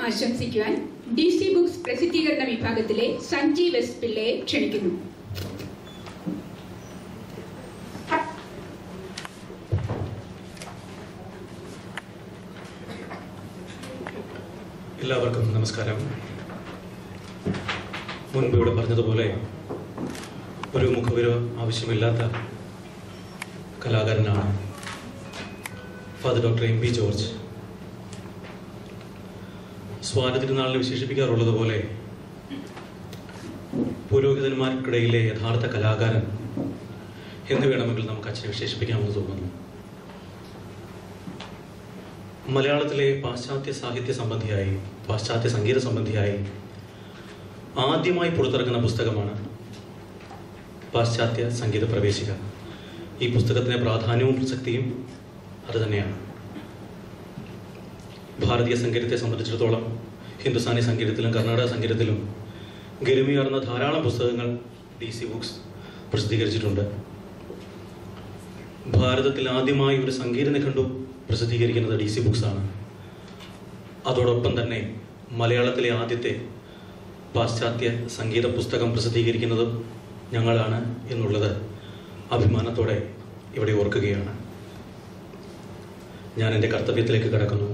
ആശംസിക്കുവാൻ DC books പ്രസിദ്ധീകരണ വിഭാഗത്തിലെ Sanjeev S പിള്ളയെ ക്ഷണിക്കുന്നു. എല്ലാവർക്കും നമസ്കാരം. മുൻപ് ഇവിടെ പറഞ്ഞതുപോലെ ഒരു മുഖവിര ആവശ്യമില്ലാത്ത കലാകാരനാണ് father doctor M P George. Swathi തിരുനാളിനെ വിശേഷിപ്പിക്കാറുള്ളതുപോലെ പുരോഹിതന്മാർക്കിടയിലെ യഥാർത്ഥ കലാകാരൻ എന്ന് വേണമെങ്കിൽ നമുക്ക് അച്ഛനെ വിശേഷിപ്പിക്കാമെന്ന് തോന്നുന്നു. മലയാളത്തിലെ പാശ്ചാത്യ സാഹിത്യ സംബന്ധിയായി, പാശ്ചാത്യ സംഗീത സംബന്ധിയായി ആദ്യമായി പുറത്തിറങ്ങുന്ന പുസ്തകമാണ് പാശ്ചാത്യ സംഗീത പ്രവേശിക. ഈ പുസ്തകത്തിന് പ്രാധാന്യവും പ്രസക്തിയും അത് തന്നെയാണ്. ഭാരതീയ സംഗീതത്തെ സംബന്ധിച്ചിടത്തോളം ഹിന്ദുസ്ഥാനി സംഗീതത്തിലും കർണാടക സംഗീതത്തിലും ഗരിമയാർന്ന ധാരാളം പുസ്തകങ്ങൾ DC ബുക്സ് പ്രസിദ്ധീകരിച്ചിട്ടുണ്ട്. ഭാരതത്തിൽ ആദ്യമായി ഒരു സംഗീത നിഘണ്ടു പ്രസിദ്ധീകരിക്കുന്നത് DC ബുക്സ് ആണ്. അതോടൊപ്പം തന്നെ മലയാളത്തിലെ ആദ്യത്തെ പാശ്ചാത്യ സംഗീത പുസ്തകം പ്രസിദ്ധീകരിക്കുന്നത് ഞങ്ങളാണ് എന്നുള്ളത് അഭിമാനത്തോടെ ഇവിടെ ഓർക്കുകയാണ്. ഞാൻ എൻ്റെ കർത്തവ്യത്തിലേക്ക് കടക്കുന്നു.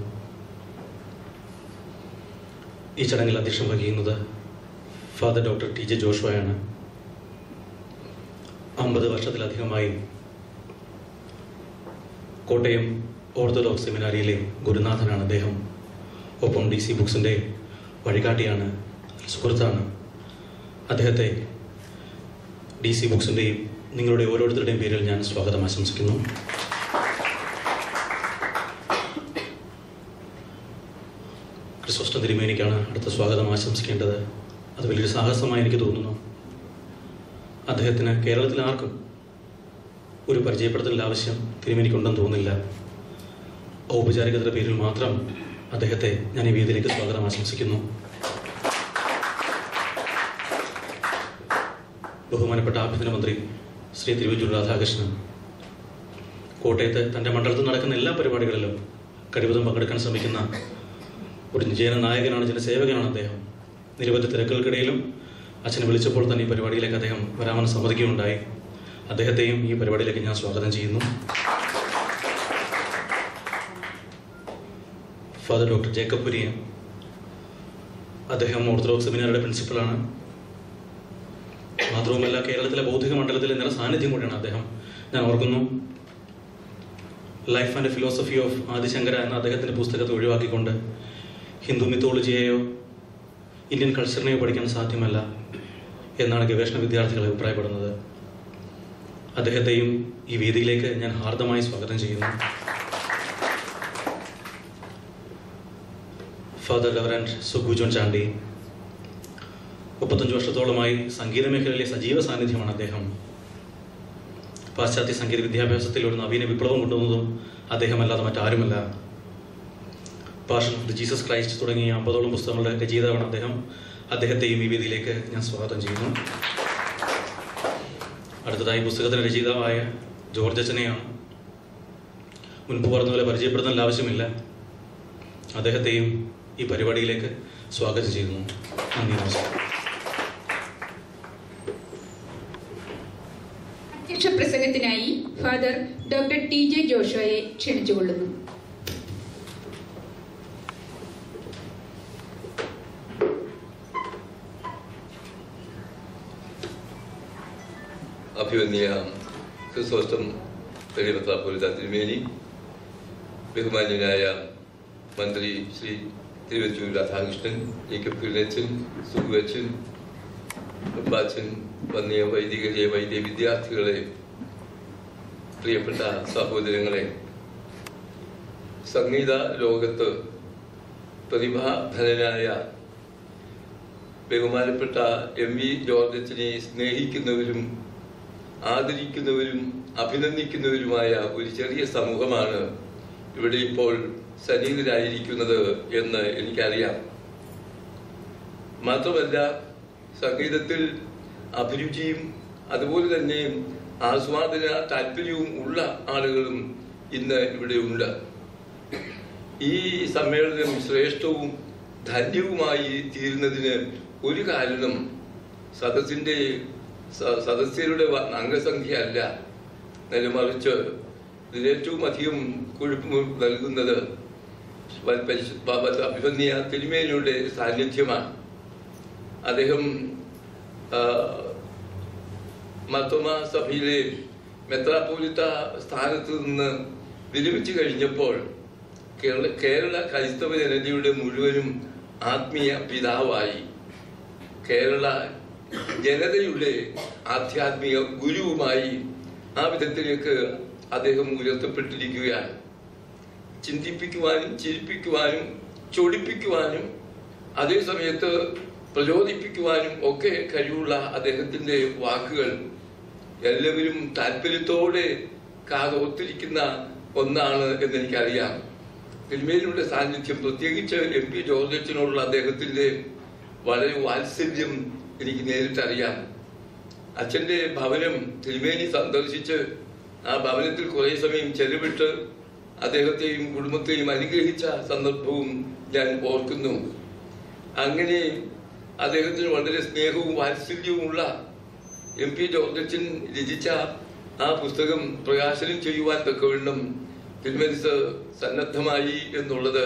ഈ ചടങ്ങിൽ അധ്യക്ഷം വഹിക്കുന്നത് ഫാദർ ഡോക്ടർ TJ ജോഷുവയാണ്. 50 വർഷത്തിലധികമായി കോട്ടയം ഓർത്തഡോക്സ് സെമിനാരിയിലെ ഗുരുനാഥനാണ് അദ്ദേഹം. ഒപ്പം DC ബുക്സിൻ്റെ വഴികാട്ടിയാണ്, സുഹൃത്താണ്. അദ്ദേഹത്തെ DC ബുക്സിൻ്റെയും നിങ്ങളുടെ ഓരോരുത്തരുടെയും പേരിൽ ഞാൻ സ്വാഗതം ആശംസിക്കുന്നു. ക്രിസോസ്റ്റം തിരുമേനിക്കാണ് അടുത്ത സ്വാഗതം ആശംസിക്കേണ്ടത്. അത് വലിയൊരു സാഹസമായി എനിക്ക് തോന്നുന്നു. അദ്ദേഹത്തിന് കേരളത്തിൽ ആർക്കും ഒരു പരിചയപ്പെടുത്തലിൻ്റെ ആവശ്യം തിരുമേനിക്കുണ്ടെന്ന് തോന്നുന്നില്ല. ഔപചാരികതയുടെ പേരിൽ മാത്രം അദ്ദേഹത്തെ ഞാൻ ഈ വേദിയിലേക്ക് സ്വാഗതം ആശംസിക്കുന്നു. ബഹുമാനപ്പെട്ട ആഭ്യന്തരമന്ത്രി ശ്രീ തിരുവഞ്ചൂർ രാധാകൃഷ്ണൻ കോട്ടയത്ത് തൻ്റെ മണ്ഡലത്തിൽ നടക്കുന്ന എല്ലാ പരിപാടികളിലും കഴിവതും പങ്കെടുക്കാൻ ശ്രമിക്കുന്ന ഒരു ജനനായകനാണ്, ജനസേവകനാണ് അദ്ദേഹം. നിരവധി തിരക്കുകൾക്കിടയിലും അച്ഛനെ വിളിച്ചപ്പോൾ തന്നെ ഈ പരിപാടിയിലേക്ക് അദ്ദേഹം വരാമെന്ന് സമ്മതിക്കുകയുണ്ടായി. അദ്ദേഹത്തെയും ഈ പരിപാടിയിലേക്ക് ഞാൻ സ്വാഗതം ചെയ്യുന്നു. ഫാദർ ഡോക്ടർ ജേക്കബ് കുര്യൻ, അദ്ദേഹം ഓർത്തഡോക്സ് സെമിനാരിയുടെ പ്രിൻസിപ്പലാണ്. മാത്രവുമല്ല കേരളത്തിലെ ബൗദ്ധിക മണ്ഡലത്തിലെ നിറ സാന്നിധ്യം കൂടിയാണ് അദ്ദേഹം. ഞാൻ ഓർക്കുന്നു, life and philosophy of Adi Shankara എന്ന അദ്ദേഹത്തിൻ്റെ പുസ്തകത്തെ ഒഴിവാക്കിക്കൊണ്ട് ഹിന്ദു മിത്തോളജിയെയോ ഇന്ത്യൻ കൾച്ചറിനെയോ പഠിക്കാൻ സാധ്യമല്ല എന്നാണ് ഗവേഷണ വിദ്യാർത്ഥികൾ അഭിപ്രായപ്പെടുന്നത്. അദ്ദേഹത്തെയും ഈ വേദിയിലേക്ക് ഞാൻ ഹാർദമായി സ്വാഗതം ചെയ്യുന്നു. Father reverend Sugu John Chandy, 35 വർഷത്തോളമായി സംഗീത മേഖലയിലെ സജീവ സാന്നിധ്യമാണ് അദ്ദേഹം. പാശ്ചാത്യ സംഗീത വിദ്യാഭ്യാസത്തിൽ ഒരു നവീന വിപ്ലവം കൊണ്ടുവന്നതും അദ്ദേഹമല്ലാതെ മറ്റാരുമല്ല. Passion of the Jesus Christ തുടങ്ങിയ 50ഓളം പുസ്തകങ്ങളുടെ രചയിതാവാണ് അദ്ദേഹം. അദ്ദേഹത്തെയും ഈ വേദിയിലേക്ക് ഞാൻ സ്വാഗതം ചെയ്യുന്നു. അടുത്തതായി പുസ്തകത്തിൻ്റെ രചയിതാവായ ജോർജ് അച്ഛനെയാണ്. മുൻപ് പറഞ്ഞതുപോലെ പരിചയപ്പെടുത്താൻ ആവശ്യമില്ല. അദ്ദേഹത്തെയും ഈ പരിപാടിയിലേക്ക് സ്വാഗതം ചെയ്യുന്നു. നന്ദി, നമസ്കാരം. അധ്യക്ഷ പ്രസംഗത്തിനായി ഫാദർ ഡോക്ടർ TJ ജോഷുവയെ ക്ഷണിച്ചുകൊള്ളുന്നു. അഭിവന്യ ക്രിസോസ്റ്റം മെത്രാപ്പോലീത്ത തിരുമേനി, ബഹുമാന്യനായ മന്ത്രി ശ്രീ തിരുവഞ്ചൂർ രാധാകൃഷ്ണൻ, ജേക്കബ് കുര്യനച്ഛൻ, സുഗു അച്ഛൻ, അച്ഛൻ, വന്യ വൈദികരെ, വൈദ്യ വിദ്യാർത്ഥികളെ, പ്രിയപ്പെട്ട സഹോദരങ്ങളെ, സംഗീത ലോകത്ത് പ്രതിഭാധനനായ ബഹുമാനപ്പെട്ട MV ജോർജ് അച്ഛനെ സ്നേഹിക്കുന്നവരും ആദരിക്കുന്നവരും അഭിനന്ദിക്കുന്നവരുമായ ഒരു ചെറിയ സമൂഹമാണ് ഇവിടെ ഇപ്പോൾ സന്നിഹിതരായിരിക്കുന്നത് എന്ന് എനിക്കറിയാം. മാത്രമല്ല, സംഗീതത്തിൽ അഭിരുചിയും അതുപോലെ തന്നെ ആസ്വാദന താല്പര്യവും ഉള്ള ആളുകളും ഇന്ന് ഇവിടെ ഉണ്ട്. ഈ സമ്മേളനം ശ്രേഷ്ഠവും ധന്യവുമായി തീരുന്നതിന് ഒരു കാരണം സദസ്യരുടെ അംഗസംഖ്യ അല്ല, നേരെ മറിച്ച് ഇതിലേറ്റവും അധികം കുഴപ്പം നൽകുന്നത് അഭിമന്യ തിരുമേനിയുടെ സാന്നിധ്യമാണ്. അദ്ദേഹം മാർത്തോമാ സഭയിലെ മെത്രാപ്പോലിത്ത സ്ഥാനത്ത് നിന്ന് വിരമിച്ചു കഴിഞ്ഞപ്പോൾ കേരള ക്രൈസ്തവ ജനതയുടെ മുഴുവനും ആത്മീയ പിതാവായി, കേരള ജനതയുടെ ആധ്യാത്മിക ഗുരുവുമായി ആ വിധത്തിലേക്ക് അദ്ദേഹം ഉയർത്തപ്പെട്ടിരിക്കുകയാണ്. ചിന്തിപ്പിക്കുവാനും ചിരിപ്പിക്കുവാനും ചൊടിപ്പിക്കുവാനും അതേ സമയത്ത് പ്രചോദിപ്പിക്കുവാനും ഒക്കെ കഴിവുള്ള അദ്ദേഹത്തിന്റെ വാക്കുകൾ എല്ലാവരും താല്പര്യത്തോടെ കാതോർത്തിരിക്കുന്ന ഒന്നാണ് എന്നെനിക്കറിയാം. തിരുമേനിയുടെ സാന്നിധ്യം, പ്രത്യേകിച്ച് MP ജോർജ് അച്ഛനോടുള്ള അദ്ദേഹത്തിന്റെ വളരെ വാത്സല്യം എനിക്ക് നേരിട്ടറിയാം. അച്ഛന്റെ ഭവനം തിരുമേനി സന്ദർശിച്ച് ആ ഭവനത്തിൽ കുറെ സമയം ചെലവിട്ട് അദ്ദേഹത്തെയും കുടുംബത്തെയും അനുഗ്രഹിച്ച സന്ദർഭവും ഞാൻ ഓർക്കുന്നു. അങ്ങനെ അദ്ദേഹത്തിന് വളരെ സ്നേഹവും വാത്സല്യവുമുള്ള MP ജോർജ് അച്ഛൻ രചിച്ച ആ പുസ്തകം പ്രകാശനം ചെയ്യുവാൻ തക്കവണ്ണം തിരുമേനി സന്നദ്ധമായി എന്നുള്ളത്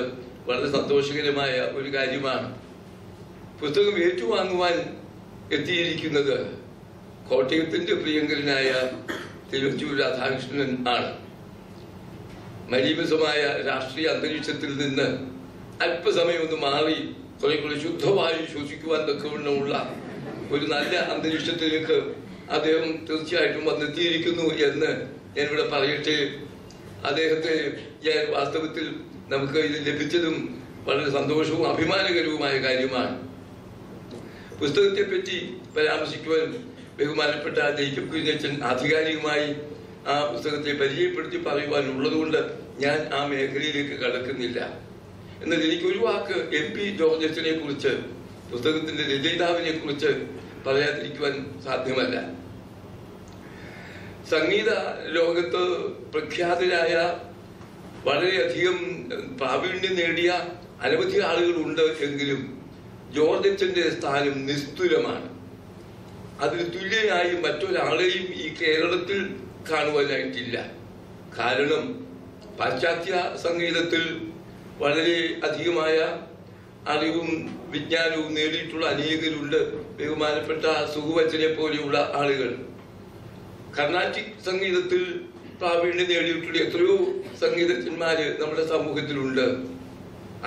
വളരെ സന്തോഷകരമായ ഒരു കാര്യമാണ്. പുസ്തകം ഏറ്റുവാങ്ങുവാൻ എത്തിയിരിക്കുന്നത് കോട്ടയത്തിന്റെ പ്രിയങ്കരനായ തിരുവഞ്ചൂർ രാധാകൃഷ്ണൻ ആണ്. മലീമസമായ രാഷ്ട്രീയ അന്തരീക്ഷത്തിൽ നിന്ന് അല്പസമയം ഒന്ന് മാറി കുറെ ശുദ്ധവായു ശ്വസിക്കുവാൻ തക്കവണ്ണമുള്ള ഒരു നല്ല അന്തരീക്ഷത്തിലേക്ക് അദ്ദേഹം തീർച്ചയായിട്ടും വന്നെത്തിയിരിക്കുന്നു എന്ന് ഞാനിവിടെ പറയട്ടെ. അദ്ദേഹത്തെ ഞാൻ വാസ്തവത്തിൽ നമുക്ക് ഇത് ലഭിച്ചതും വളരെ സന്തോഷവും അഭിമാനകരവുമായ കാര്യമാണ്. പുസ്തകത്തെ പറ്റി പരാമർശിക്കുവാൻ ബഹുമാനപ്പെട്ട ജേക്കബ് കുര്യച്ചൻ ആധികാരികമായി ആ പുസ്തകത്തെ പരിചയപ്പെടുത്തി പറയുവാനുള്ളതുകൊണ്ട് ഞാൻ ആ മേഖലയിലേക്ക് കടക്കുന്നില്ല. എന്നാൽ എനിക്ക് ഒരു വാക്ക് MP ജോർജ് അച്ഛനെ കുറിച്ച്, പുസ്തകത്തിന്റെ രചയിതാവിനെ കുറിച്ച് പറയാതിരിക്കുവാൻ സാധ്യമല്ല. സംഗീത ലോകത്ത് പ്രഖ്യാതരായ വളരെയധികം പ്രാവീണ്യം നേടിയ അനവധി ആളുകളുണ്ട് എങ്കിലും ജോർജ് അച്ഛന്റെ സ്ഥാനം നിസ്തുലമാണ്. അതിന് തുല്യനായി മറ്റൊരാളെയും ഈ കേരളത്തിൽ കാണുവാനായിട്ടില്ല. കാരണം പാശ്ചാത്യ സംഗീതത്തിൽ വളരെ അധികമായ അറിവും വിജ്ഞാനവും നേടിയിട്ടുള്ള അനേകരുണ്ട്. ബഹുമാനപ്പെട്ട സുഹുവച്ചനെ പോലെയുള്ള ആളുകൾ. കർണാട്ടിക് സംഗീതത്തിൽ പ്രാവീണ്യം നേടിയിട്ടുള്ള എത്രയോ സംഗീതജ്ഞന്മാര് നമ്മുടെ സമൂഹത്തിലുണ്ട്.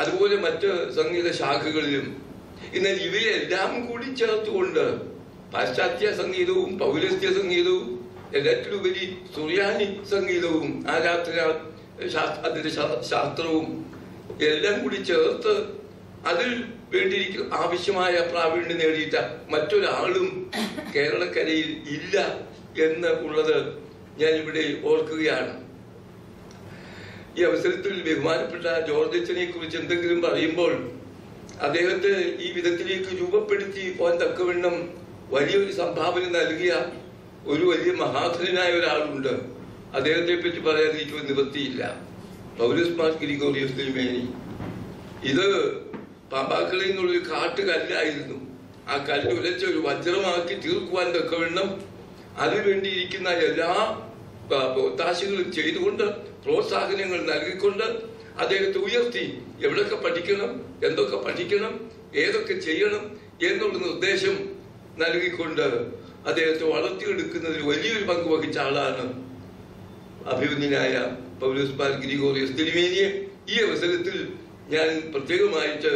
അതുപോലെ മറ്റ് സംഗീത ശാഖകളിലും. എന്നാൽ ഇവയെല്ലാം കൂടി ചേർത്തുകൊണ്ട് പാശ്ചാത്യ സംഗീതവും പൗരസ്ത്യ സംഗീതവും എല്ലാറ്റിലുപരി സുറിയാനി സംഗീതവും അതിന്റെ ശാസ്ത്രവും എല്ലാം കൂടി ചേർത്ത് അതിൽ വേണ്ടിയിരിക്കുന്ന ആവശ്യമായ പ്രാവീണ്യം നേടിയിട്ട മറ്റൊരാളും കേരളക്കരയിൽ ഇല്ല എന്ന് ഉള്ളത് ഞാൻ ഇവിടെ ഓർക്കുകയാണ്. ഈ അവസരത്തിൽ ബഹുമാനപ്പെട്ട ജോർജ് അച്ഛനെ കുറിച്ച് എന്തെങ്കിലും പറയുമ്പോൾ അദ്ദേഹത്തെ ഈ വിധത്തിലേക്ക് രൂപപ്പെടുത്തി പോകാൻ തക്കവണ്ണം വലിയൊരു സംഭാവന നൽകിയ ഒരു വലിയ മഹാധനായ ഒരാളുണ്ട്. അദ്ദേഹത്തെ പറ്റി പറയാതിരിക്കുവാൻ നിവൃത്തിയില്ല. പൗലോസ് മാർ ഗ്രിഗോറിയോസ് തിരുമേനി. ഇത് പാമ്പാക്കളിൽ നിന്നുള്ളൊരു കാട്ടുകല്ലായിരുന്നു. ആ കല്ല് ഉലച്ച ഒരു വജ്രമാക്കി തീർക്കുവാൻ തക്കവണ്ണം അതിനുവേണ്ടിയിരിക്കുന്ന എല്ലാ ഒത്താശകളും ചെയ്തുകൊണ്ട് പ്രോത്സാഹനങ്ങൾ നൽകിക്കൊണ്ട് അദ്ദേഹത്തെ ഉയർത്തി എവിടൊക്കെ പഠിക്കണം, എന്തൊക്കെ പഠിക്കണം, ഏതൊക്കെ ചെയ്യണം എന്നുള്ള നിർദ്ദേശം നൽകിക്കൊണ്ട് അദ്ദേഹത്തെ വളർത്തിയെടുക്കുന്നതിൽ വലിയൊരു പങ്ക് വഹിച്ച ആളാണ് അഭിമന്യനായ പൗലോസ് മാർ ഗ്രിഗോറിയോസ് തിരുമേനിയെ ഈ അവസരത്തിൽ ഞാൻ പ്രത്യേകമായിട്ട്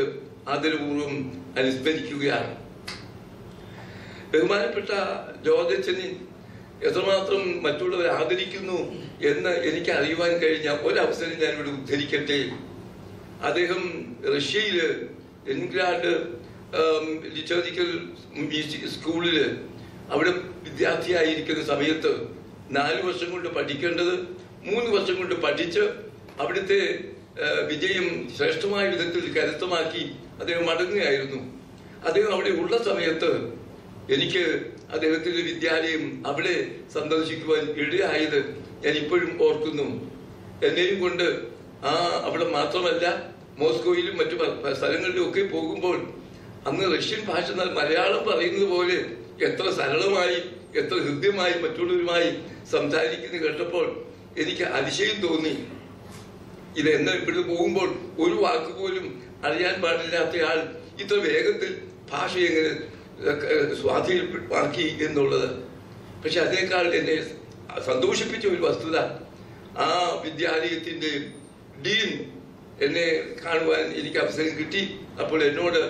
ആദരപൂർവ്വം അനുസ്മരിക്കുകയാണ്. ബഹുമാനപ്പെട്ട ജോർജ് അച്ഛനെ എത്രമാത്രം മറ്റുള്ളവർ ആദരിക്കുന്നു എന്ന് എനിക്ക് അറിയുവാൻ കഴിഞ്ഞ ഒരവസരം ഞാൻ ഇവിടെ ഉദ്ധരിക്കട്ടെ. അദ്ദേഹം റഷ്യയില് ലെനിൻഗ്രാഡ് ലിറ്ററേച്ചർ സ്കൂളില് അവിടെ വിദ്യാർത്ഥിയായിരിക്കുന്ന സമയത്ത് 4 വർഷം കൊണ്ട് പഠിക്കേണ്ടത് 3 വർഷം കൊണ്ട് പഠിച്ച് അവിടുത്തെ വിജയം ശ്രേഷ്ഠമായ വിധത്തിൽ കരുത്തമാക്കി അദ്ദേഹം മടങ്ങുകയായിരുന്നു. അദ്ദേഹം അവിടെ ഉള്ള സമയത്ത് എനിക്ക് അദ്ദേഹത്തിന്റെ വിദ്യാലയം അവിടെ സന്ദർശിക്കുവാൻ ഇടയായത് ഞാൻ ഇപ്പോഴും ഓർക്കുന്നു. എന്നെയും കൊണ്ട് അവിടെ മാത്രമല്ല മോസ്കോയിലും മറ്റു സ്ഥലങ്ങളിലും ഒക്കെ പോകുമ്പോൾ അന്ന് റഷ്യൻ ഭാഷ മലയാളം പറയുന്നത് പോലെ എത്ര സരളമായി എത്ര ഹൃദ്യമായി മറ്റുള്ളവരുമായി സംസാരിക്കുന്നത് കേട്ടപ്പോൾ എനിക്ക് അതിശയം തോന്നി. ഇതെന്ന് ഇവിടുന്ന് പോകുമ്പോൾ ഒരു വാക്ക് പോലും അറിയാൻ പാടില്ലാത്തയാൾ ഇത്ര വേഗത്തിൽ ഭാഷ എങ്ങനെ സ്വാധീനമാക്കി എന്നുള്ളത്. പക്ഷെ അതിനേക്കാൾ എന്നെ സന്തോഷിപ്പിച്ച ഒരു വസ്തുത, ആ വിദ്യാലയത്തിന്റെ ഡീൻ എന്നെ കാണുവാൻ എനിക്ക് അവസരം കിട്ടി. അപ്പോൾ എന്നോട്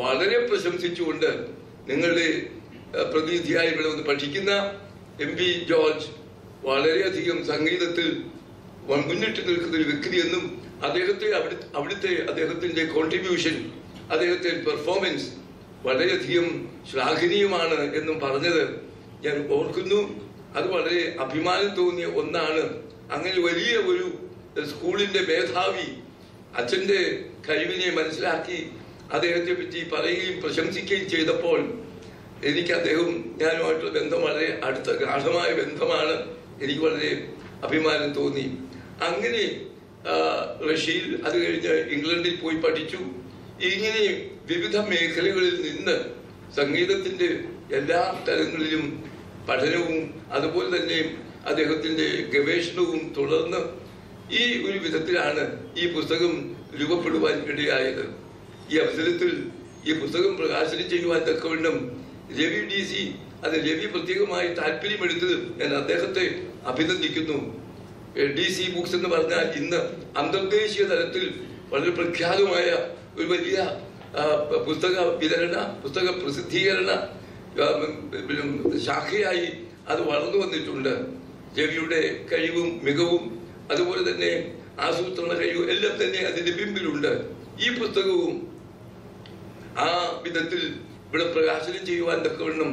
വളരെ പ്രശംസിച്ചുകൊണ്ട് നിങ്ങളുടെ പ്രതിനിധിയായി ഇവിടെ വന്ന് പഠിക്കുന്ന MP ജോർജ് വളരെയധികം സംഗീതത്തിൽ മുന്നിട്ട് നിൽക്കുന്ന ഒരു വ്യക്തിയെന്നും അദ്ദേഹത്തിന്റെ കോൺട്രിബ്യൂഷൻ, അദ്ദേഹത്തിന്റെ പെർഫോമൻസ് വളരെയധികം ശ്ലാഘനീയമാണ് എന്നും പറഞ്ഞത് ഞാൻ ഓർക്കുന്നു. അത് വളരെ അഭിമാനം തോന്നിയ ഒന്നാണ്. അങ്ങനെ വലിയ ഒരു സ്കൂളിന്റെ മേധാവി അച്ഛന്റെ കഴിവിനെ മനസ്സിലാക്കി അദ്ദേഹത്തെ പറ്റി പറയുകയും പ്രശംസിക്കുകയും ചെയ്തപ്പോൾ എനിക്ക് ഞാനുമായിട്ടുള്ള ബന്ധം വളരെ അടുത്ത ഗാഢമായ ബന്ധമാണ്. എനിക്ക് വളരെ അഭിമാനം തോന്നി. അങ്ങനെ റഷ്യയിൽ, അത് കഴിഞ്ഞ് ഇംഗ്ലണ്ടിൽ പോയി പഠിച്ചു. ഇങ്ങനെ വിവിധ മേഖലകളിൽ നിന്ന് സംഗീതത്തിന്റെ എല്ലാ തലങ്ങളിലും പഠനവും അതുപോലെ തന്നെ അദ്ദേഹത്തിന്റെ ഗവേഷണവും തുടർന്ന് ഈ ഒരു വിധത്തിലാണ് ഈ പുസ്തകം രൂപപ്പെടുവാൻ ഇടയായത്. ഈ അവസരത്തിൽ ഈ പുസ്തകം പ്രകാശനം ചെയ്യുവാൻ തക്കവണ്ണം രവി DC, അത് രവി പ്രത്യേകമായി താല്പര്യമെടുത്തത് ഞാൻ അദ്ദേഹത്തെ അഭിനന്ദിക്കുന്നു. DC ബുക്സ് എന്ന് പറഞ്ഞാൽ ഇന്ന് അന്തർദേശീയ തലത്തിൽ വളരെ പ്രഖ്യാതമായ ഒരു വലിയ പുസ്തക പ്രസിദ്ധീകരണ ശാഖയായി അത് വളർന്നു വന്നിട്ടുണ്ട്. രവിയുടെ കഴിവും മികവും അതുപോലെ തന്നെ ആസൂത്രണ കഴിവും എല്ലാം തന്നെ അതിന്റെ പിമ്പിലുണ്ട്. ഈ പുസ്തകവും ആ വിധത്തിൽ ഇവിടെ പ്രകാശനം ചെയ്യുവാൻ തക്കവണ്ണം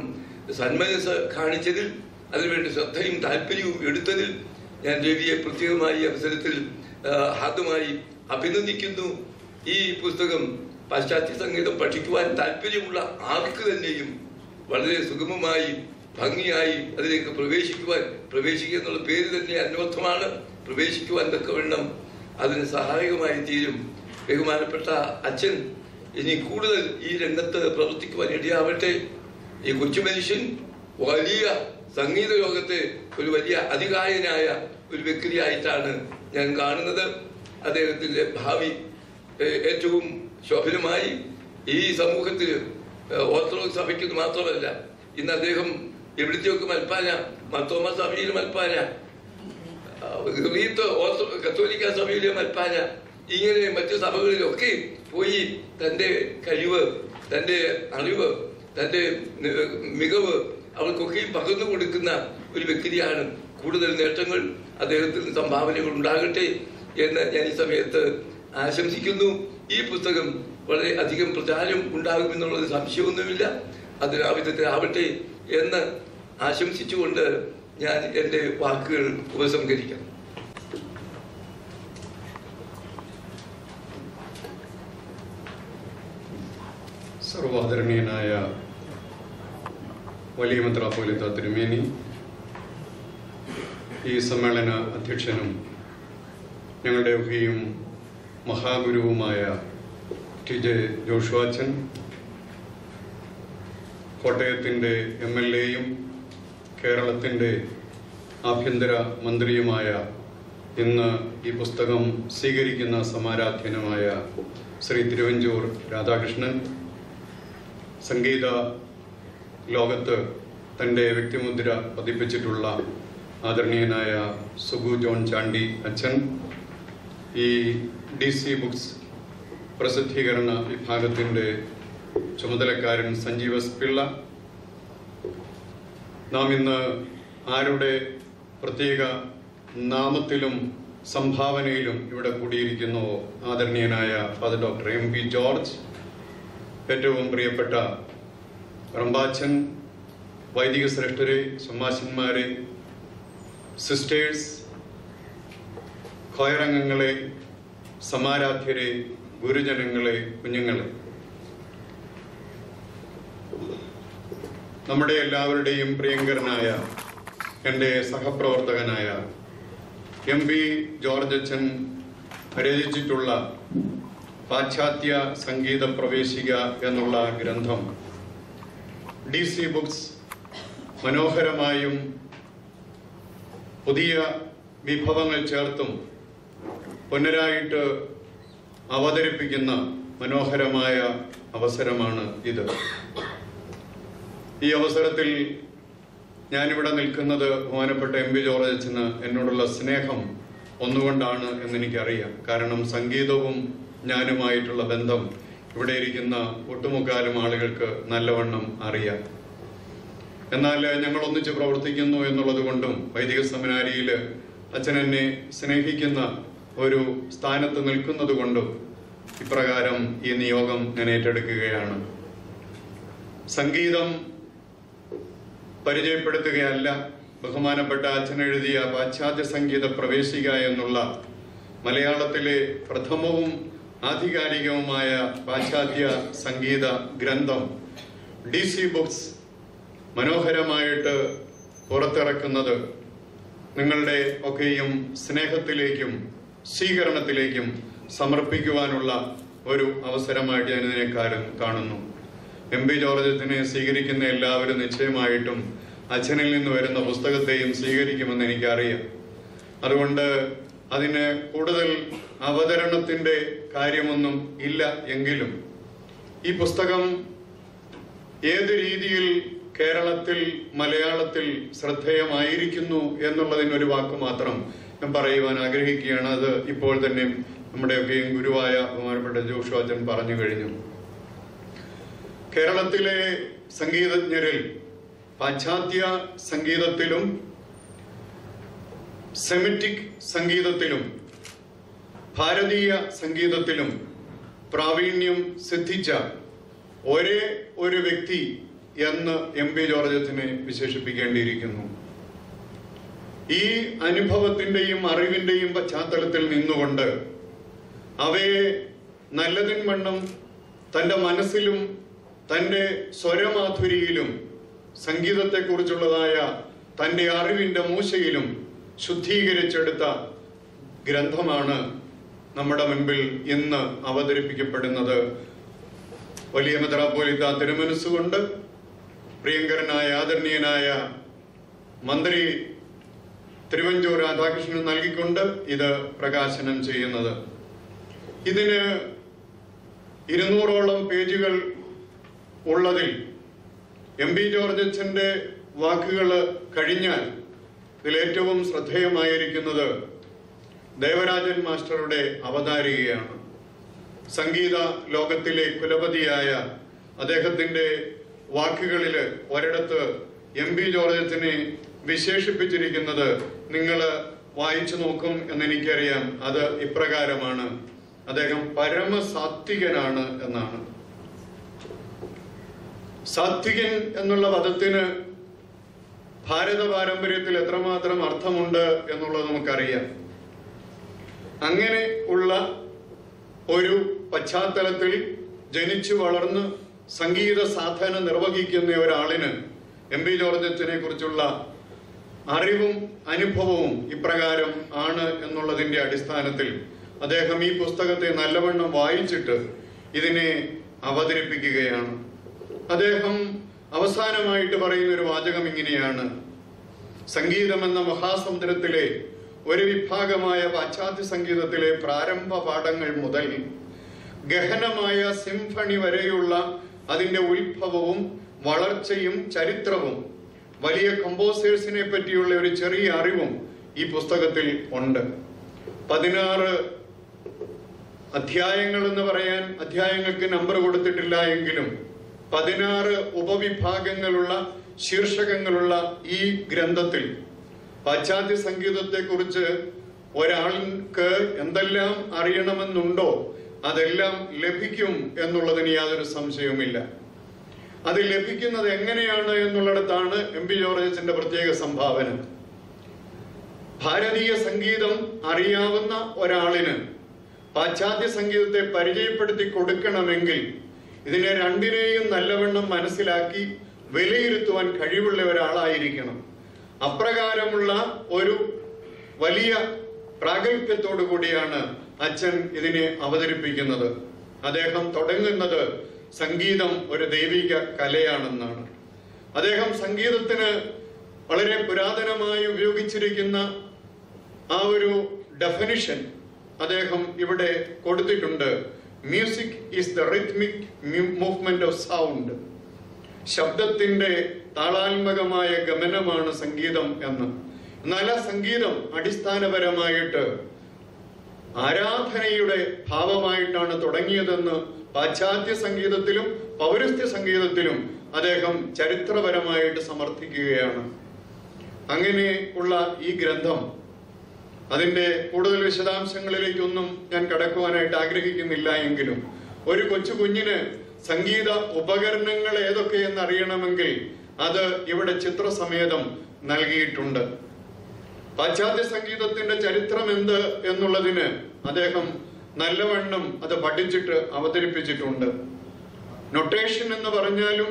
സന്മനസ് കാണിച്ചതിൽ, അതിനുവേണ്ടി ശ്രദ്ധയും താല്പര്യവും എടുത്തതിൽ ഞാൻ രവിയെ പ്രത്യേകമായി അവസരത്തിൽ ഹാർദമായി അഭിനന്ദിക്കുന്നു. ഈ പുസ്തകം പാശ്ചാത്യ സംഗീതം പഠിക്കുവാൻ താല്പര്യമുള്ള ആർക്ക് തന്നെയും വളരെ സുഗമമായി ഭംഗിയായി അതിലേക്ക് പ്രവേശിക്കുക എന്നുള്ള പേര് തന്നെ അന്വർത്ഥമാണ്. പ്രവേശിക്കുവാൻ തക്കവണ്ണം അതിന് സഹായകമായി തീരും. ബഹുമാനപ്പെട്ട അച്ഛൻ ഇനി കൂടുതൽ ഈ രംഗത്ത് പ്രവർത്തിക്കുവാൻ ഇടയാവട്ടെ. ഈ കൊച്ചു മനുഷ്യൻ വലിയ സംഗീത ലോകത്തെ ഒരു വലിയ അതികായനായ ഒരു വ്യക്തിയായിട്ടാണ് ഞാൻ കാണുന്നത്. അദ്ദേഹത്തിന്റെ ഭാവി ഏറ്റവും ശോഭനമായി ഈ സമൂഹത്തിൽ ഓർത്തഡോക്സ് സഭയ്ക്ക് മാത്രമല്ല, ഇന്ന് അദ്ദേഹം എവിടത്തെയൊക്കെ മൽപ്പാന, മർത്തോമ സഭയിലെ മൽപ്പാന, കത്തോലിക്ക സഭയിലെ മൽപ്പാന, ഇങ്ങനെ മറ്റു സഭകളിലൊക്കെ പോയി തന്റെ കഴിവ്, തന്റെ അറിവ്, തന്റെ മികവ് അവർക്കൊക്കെയും പകർന്നു കൊടുക്കുന്ന ഒരു വ്യക്തിയാണ്. കൂടുതൽ നേട്ടങ്ങൾ അദ്ദേഹത്തിന് സംഭാവനകൾ ഉണ്ടാകട്ടെ എന്ന് ഞാൻ ഈ സമയത്ത് ആശംസിക്കുന്നു. ഈ പുസ്തകം വളരെ അധികം പ്രചാരം ഉണ്ടാകുമെന്നുള്ളത് സംശയമൊന്നുമില്ല. അതിന് ആ വിധത്തിലാവട്ടെ എന്ന് ആശംസിച്ചുകൊണ്ട് ഞാൻ എൻ്റെ വാക്കുകൾ ഉപസംഹരിക്കാം. സർവാദരണീയനായ വലിയ മെത്രാപ്പോലീത്ത തിരുമേനി, ഈ സമ്മേളന അധ്യക്ഷനും ഞങ്ങളുടെ ഒക്കെയും മഹാഗുരുവുമായ TJ ജോഷുവാച്ചൻ, കോട്ടയത്തിൻ്റെ MLA-യും കേരളത്തിൻ്റെ ആഭ്യന്തര മന്ത്രിയുമായ, ഇന്ന് ഈ പുസ്തകം സ്വീകരിക്കുന്ന സമാരാധ്യനുമായ ശ്രീ തിരുവഞ്ചൂർ രാധാകൃഷ്ണൻ, സംഗീത ലോകത്ത് തൻ്റെ വ്യക്തിമുദ്ര പതിപ്പിച്ചിട്ടുള്ള ആദരണീയനായ സുഗു ജോൺ ചാണ്ടി അച്ഛൻ, ഈ DC ബുക്സ് പ്രസിദ്ധീകരണ വിഭാഗത്തിൻ്റെ ചുമതലക്കാരൻ സഞ്ജീവ് എസ് പിള്ള, നാം ഇന്ന് ആരുടെ പ്രത്യേക നാമത്തിലും സംഭാവനയിലും ഇവിടെ കൂടിയിരിക്കുന്നു, ആദരണീയനായ ഫാദർ ഡോക്ടർ MP ജോർജ്, ഏറ്റവും പ്രിയപ്പെട്ട റമ്പാച്ചൻ, വൈദിക ശ്രേഷ്ഠരെ, ശമാശന്മാരെ, സിസ്റ്റേഴ്സ്, ഖോയറംഗങ്ങളെ, സമാരാധ്യരെ, ഗുരുജനങ്ങളെ, കുഞ്ഞുങ്ങളെ, നമ്മുടെ എല്ലാവരുടെയും പ്രിയങ്കരനായ എൻ്റെ MP ജോർജ് അച്ഛൻ രചിച്ചിട്ടുള്ള പാശ്ചാത്യ സംഗീത പ്രവേശിക എന്നുള്ള ഗ്രന്ഥം DC ബുക്സ് മനോഹരമായും പുതിയ വിഭവങ്ങൾ ചേർത്തും പുനരായിട്ട് അവതരിപ്പിക്കുന്ന മനോഹരമായ അവസരമാണ് ഇത്. ഈ അവസരത്തിൽ ഞാനിവിടെ നിൽക്കുന്നത് ബഹുമാനപ്പെട്ട MP ജോർജ് അച്ഛന് എന്നോടുള്ള സ്നേഹം ഒന്നുകൊണ്ടാണ് എന്നെനിക്കറിയാം. കാരണം സംഗീതവും ഞാനുമായിട്ടുള്ള ബന്ധം ഇവിടെ ഇരിക്കുന്ന ഒട്ടുമുക്കാലും ആളുകൾക്ക് നല്ലവണ്ണം അറിയാം. എന്നാൽ ഞങ്ങൾ ഒന്നിച്ച് പ്രവർത്തിക്കുന്നു എന്നുള്ളത് കൊണ്ടും വൈദിക സെമിനാരിയിൽ അച്ഛൻ എന്നെ സ്നേഹിക്കുന്ന ഒരു സ്ഥാനത്ത് നിൽക്കുന്നത് കൊണ്ടും ഇപ്രകാരം ഈ നിയോഗം ഞാൻ ഏറ്റെടുക്കുകയാണ്. സംഗീതം പരിചയപ്പെടുത്തുകയല്ല, ബഹുമാനപ്പെട്ട അച്ഛൻ എഴുതിയ പാശ്ചാത്യ സംഗീത പ്രവേശിക എന്നുള്ള മലയാളത്തിലെ പ്രഥമവും ആധികാരികവുമായ പാശ്ചാത്യ സംഗീത ഗ്രന്ഥം DC ബുക്സ് മനോഹരമായിട്ട് പുറത്തിറക്കുന്നത് നിങ്ങളുടെ ഒക്കെയും സ്നേഹത്തിലേക്കും സ്വീകരണത്തിലേക്കും സമർപ്പിക്കുവാനുള്ള ഒരു അവസരമായിട്ട് ഞാൻ ഇതിനെ കാണുന്നു. MP ജോർജ് അച്ഛനെ സ്വീകരിക്കുന്ന എല്ലാവരും നിശ്ചയമായിട്ടും അച്ഛനിൽ നിന്ന് വരുന്ന പുസ്തകത്തെയും സ്വീകരിക്കുമെന്ന് എനിക്കറിയാം. അതുകൊണ്ട് അതിന് കൂടുതൽ അവതരണത്തിന്റെ കാര്യമൊന്നും ഇല്ല എങ്കിലും ഈ പുസ്തകം ഏത് രീതിയിൽ കേരളത്തിൽ മലയാളത്തിൽ ശ്രദ്ധേയമായിരിക്കുന്നു എന്നുള്ളതിനൊരു വാക്ക് മാത്രം ഞാൻ പറയുവാൻ ആഗ്രഹിക്കുകയാണ്. അത് ഇപ്പോൾ തന്നെ നമ്മുടെയൊക്കെയും ഗുരുവായ ബഹുമാനപ്പെട്ട ജോഷു അച്ഛൻ പറഞ്ഞു കഴിഞ്ഞു. കേരളത്തിലെ സംഗീതജ്ഞരിൽ പാശ്ചാത്യ സംഗീതത്തിലും സെമിറ്റിക് സംഗീതത്തിലും ഭാരതീയ സംഗീതത്തിലും പ്രാവീണ്യം സിദ്ധിച്ച ഒരേ ഒരു വ്യക്തി എന്ന് MP ജോർജ് അച്ഛനെ വിശേഷിപ്പിക്കേണ്ടിയിരിക്കുന്നു. ഈ അനുഭവത്തിന്റെയും അറിവിന്റെയും പശ്ചാത്തലത്തിൽ നിന്നുകൊണ്ട് അവയെ നല്ലതിൻവണ്ണം തൻ്റെ മനസ്സിലും തൻ്റെ സ്വരമാധുരിയിലും സംഗീതത്തെക്കുറിച്ചുള്ളതായ തൻ്റെ അറിവിൻ്റെ മൂശയിലും ശുദ്ധീകരിച്ചെടുത്ത ഗ്രന്ഥമാണ് നമ്മുടെ മുൻപിൽ ഇന്ന് അവതരിപ്പിക്കപ്പെടുന്നത്. വലിയ മെത്രാപ്പോലീത്ത തിരുമനസ്സുകൊണ്ട് പ്രിയങ്കരനായ ആദരണീയനായ മന്ത്രി തിരുവഞ്ചൂർ രാധാകൃഷ്ണൻ നൽകിക്കൊണ്ട് ഇത് പ്രകാശനം ചെയ്യുന്നത്. ഇതിന് 200ഓളം പേജുകൾ ഉള്ളതിൽ MP ജോർജ് അച്ഛൻ്റെ വാക്കുകൾ കഴിഞ്ഞാൽ ഇതിലേറ്റവും ശ്രദ്ധേയമായിരിക്കുന്നത് ദേവരാജൻ മാസ്റ്ററുടെ അവതാരികയാണ്. സംഗീത ലോകത്തിലെ കുലപതിയായ അദ്ദേഹത്തിൻ്റെ വാക്കുകളിൽ ഒരിടത്ത് MP ജോർജ് അച്ഛനെ വിശേഷിപ്പിച്ചിരിക്കുന്നത് നിങ്ങൾ വായിച്ചു നോക്കും എന്നെനിക്കറിയാം. അത് ഇപ്രകാരമാണ്: അദ്ദേഹം പരമസാത്വികനാണ് എന്നാണ്. സാത്വികൻ എന്നുള്ള പദത്തിന് ഭാരത പാരമ്പര്യത്തിൽ എത്രമാത്രം അർത്ഥമുണ്ട് എന്നുള്ളത് നമുക്കറിയാം. അങ്ങനെ ഉള്ള ഒരു പശ്ചാത്തലത്തിൽ ജനിച്ചു വളർന്ന് സംഗീത സാധന നിർവഹിക്കുന്ന ഒരാളിന് MP ജോർജ് അച്ഛനെ കുറിച്ചുള്ള അറിവും അനുഭവവും ഇപ്രകാരം ആണ് എന്നുള്ളതിന്റെ അടിസ്ഥാനത്തിൽ അദ്ദേഹം ഈ പുസ്തകത്തെ നല്ലവണ്ണം വായിച്ചിട്ട് ഇതിനെ അവതരിപ്പിക്കുകയാണ്. അദ്ദേഹം അവസാനമായിട്ട് പറയുന്ന ഒരു വാചകം ഇങ്ങനെയാണ്: സംഗീതമെന്ന മഹാസമുദ്രത്തിലെ ഒരു വിഭാഗമായ പാശ്ചാത്യ സംഗീതത്തിലെ പ്രാരംഭ പാഠങ്ങൾ മുതൽ ഗഹനമായ സിംഫണി വരെയുള്ള അതിന്റെ ഉത്ഭവവും വളർച്ചയും ചരിത്രവും വലിയ കമ്പോസേഴ്സിനെ പറ്റിയുള്ള ഒരു ചെറിയ അറിവും ഈ പുസ്തകത്തിൽ ഉണ്ട്. 16 അധ്യായങ്ങൾ എന്ന് പറയാൻ അധ്യായങ്ങൾക്ക് നമ്പർ കൊടുത്തിട്ടില്ല എങ്കിലും 16 ഉപവിഭാഗങ്ങളുള്ള ശീർഷകങ്ങളുള്ള ഈ ഗ്രന്ഥത്തിൽ പാശ്ചാത്യ സംഗീതത്തെക്കുറിച്ച് ഒരാൾക്ക് എന്തെല്ലാം അറിയണമെന്നുണ്ടോ അതെല്ലാം ലഭിക്കും എന്നുള്ളതിന് യാതൊരു സംശയവുമില്ല. അത് ലഭിക്കുന്നത് എങ്ങനെയാണ് എന്നുള്ളിടത്താണ് MP ജോർജ് അച്ഛന്റെ പ്രത്യേക സംഭാവന. ഭാരതീയ സംഗീതം അറിയാവുന്ന ഒരാളിന് പാശ്ചാത്യ സംഗീതത്തെ പരിചയപ്പെടുത്തി കൊടുക്കണമെങ്കിൽ ഇതിനെ രണ്ടിനെയും നല്ലവണ്ണം മനസ്സിലാക്കി വിലയിരുത്തുവാൻ കഴിവുള്ള ഒരാളായിരിക്കണം. അപ്രകാരമുള്ള ഒരു വലിയ പ്രാഗൽഭ്യത്തോടു കൂടിയാണ് അച്ഛൻ ഇതിനെ അവതരിപ്പിക്കുന്നത്. അദ്ദേഹം തുടങ്ങുന്നത് സംഗീതം ഒരു ദൈവിക കലയാണെന്നാണ്. അദ്ദേഹം സംഗീതത്തിന് വളരെ പുരാതനമായി ഉപയോഗിച്ചിരിക്കുന്ന ആ ഒരു ഡെഫിനിഷൻ അദ്ദേഹം ഇവിടെ കൊടുത്തിട്ടുണ്ട്. Music is the rhythmic movement of sound. ശബ്ദത്തിന്റെ താളാത്മകമായ ഗമനമാണ് സംഗീതം എന്ന്. എന്നാൽ ആ സംഗീതം അടിസ്ഥാനപരമായിട്ട് ആരാധനയുടെ ഭാവമായിട്ടാണ് തുടങ്ങിയതെന്ന് പാശ്ചാത്യ സംഗീതത്തിലും പൗരസ്ത്യ സംഗീതത്തിലും അദ്ദേഹം ചരിത്രപരമായിട്ട് സമർത്ഥിക്കുകയാണ്. അങ്ങനെ ഉള്ള ഈ ഗ്രന്ഥം, അതിന്റെ കൂടുതൽ വിശദാംശങ്ങളിലേക്കൊന്നും ഞാൻ കടക്കുവാനായിട്ട് ആഗ്രഹിക്കുന്നില്ല എങ്കിലും ഒരു കൊച്ചു കുഞ്ഞിന് സംഗീത ഉപകരണങ്ങൾ ഏതൊക്കെയെന്ന് അറിയണമെങ്കിൽ അത് ഇവിടെ ചിത്രസമേതം നൽകിയിട്ടുണ്ട്. പാശ്ചാത്യ സംഗീതത്തിന്റെ ചരിത്രം എന്ത് എന്നുള്ളതിന് അദ്ദേഹം നല്ലവണ്ണം അത് പഠിച്ചിട്ട് അവതരിപ്പിച്ചിട്ടുണ്ട്. നൊട്ടേഷൻ എന്ന് പറഞ്ഞാലും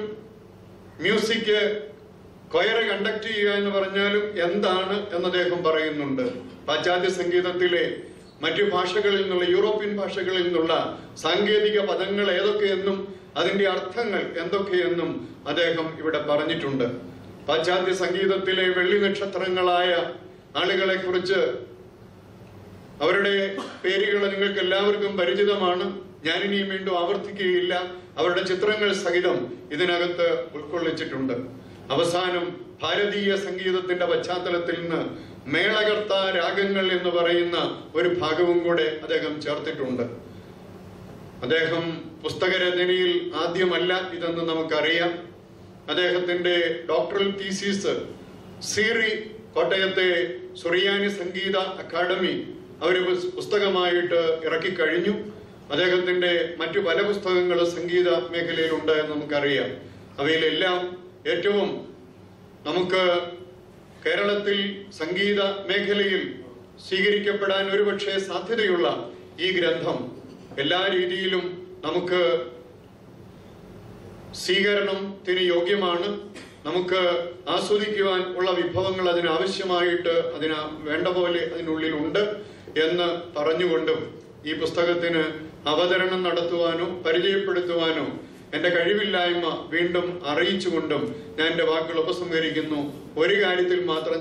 മ്യൂസിക് കൊയർ കണ്ടക്ട് ചെയ്യുക എന്ന് പറഞ്ഞാലും എന്താണ് എന്ന് അദ്ദേഹം പറയുന്നുണ്ട്. പാശ്ചാത്യ സംഗീതത്തിലെ മറ്റു ഭാഷകളിൽ നിന്നുള്ള, യൂറോപ്യൻ ഭാഷകളിൽ നിന്നുള്ള സാങ്കേതിക പദങ്ങൾ ഏതൊക്കെയെന്നും അതിന്റെ അർത്ഥങ്ങൾ എന്തൊക്കെയെന്നും അദ്ദേഹം ഇവിടെ പറഞ്ഞിട്ടുണ്ട്. പാശ്ചാത്യ സംഗീതത്തിലെ വെള്ളി നക്ഷത്രങ്ങളായ ആളുകളെ കുറിച്ച് അവരുടെ പേരുകൾ നിങ്ങൾക്ക് എല്ലാവർക്കും പരിചിതമാണ്. ഞാനിനിയും വീണ്ടും ആവർത്തിക്കുകയില്ല. അവരുടെ ചിത്രങ്ങൾ സഹിതം ഇതിനകത്ത് ഉൾക്കൊള്ളിച്ചിട്ടുണ്ട്. അവസാനം ഭാരതീയ സംഗീതത്തിന്റെ പശ്ചാത്തലത്തിൽ നിന്ന് മേളകർത്ത രാഗങ്ങൾ എന്ന് പറയുന്ന ഒരു ഭാഗവും കൂടെ അദ്ദേഹം ചേർത്തിട്ടുണ്ട്. അദ്ദേഹം പുസ്തകരചനയിൽ ആദ്യമല്ല ഇതെന്ന് നമുക്കറിയാം. അദ്ദേഹത്തിന്റെ ഡോക്ടറൽ തീസിസ് സീറി, കോട്ടയത്തെ സുറിയാനി സംഗീത അക്കാദമി അവര് പുസ്തകമായിട്ട് ഇറക്കിക്കഴിഞ്ഞു. അദ്ദേഹത്തിന്റെ മറ്റു പല പുസ്തകങ്ങളും സംഗീത മേഖലയിലുണ്ട് എന്ന് നമുക്കറിയാം. അവയിലെല്ലാം ഏറ്റവും നമുക്ക് കേരളത്തിൽ സംഗീത മേഖലയിൽ സ്വീകരിക്കപ്പെടാൻ ഒരുപക്ഷെ സാധ്യതയുള്ള ഈ ഗ്രന്ഥം എല്ലാ രീതിയിലും നമുക്ക് സ്വീകരണത്തിന് യോഗ്യമാണ്. നമുക്ക് ആസ്വദിക്കുവാൻ ഉള്ള വിഭവങ്ങൾ അതിനാവശ്യമായിട്ട് വേണ്ട പോലെ അതിനുള്ളിലുണ്ട് എന്ന് പറഞ്ഞുകൊണ്ടും ഈ പുസ്തകത്തിന് അവതരണം നടത്തുവാനോ പരിചയപ്പെടുത്തുവാനോ എന്റെ കഴിവില്ലായ്മ വീണ്ടും അറിയിച്ചുകൊണ്ടും ഞാൻ എന്റെ വാക്കുകൾ ഉപസംഹരിക്കുന്നു. ഒരു കാര്യത്തിൽ മാത്രം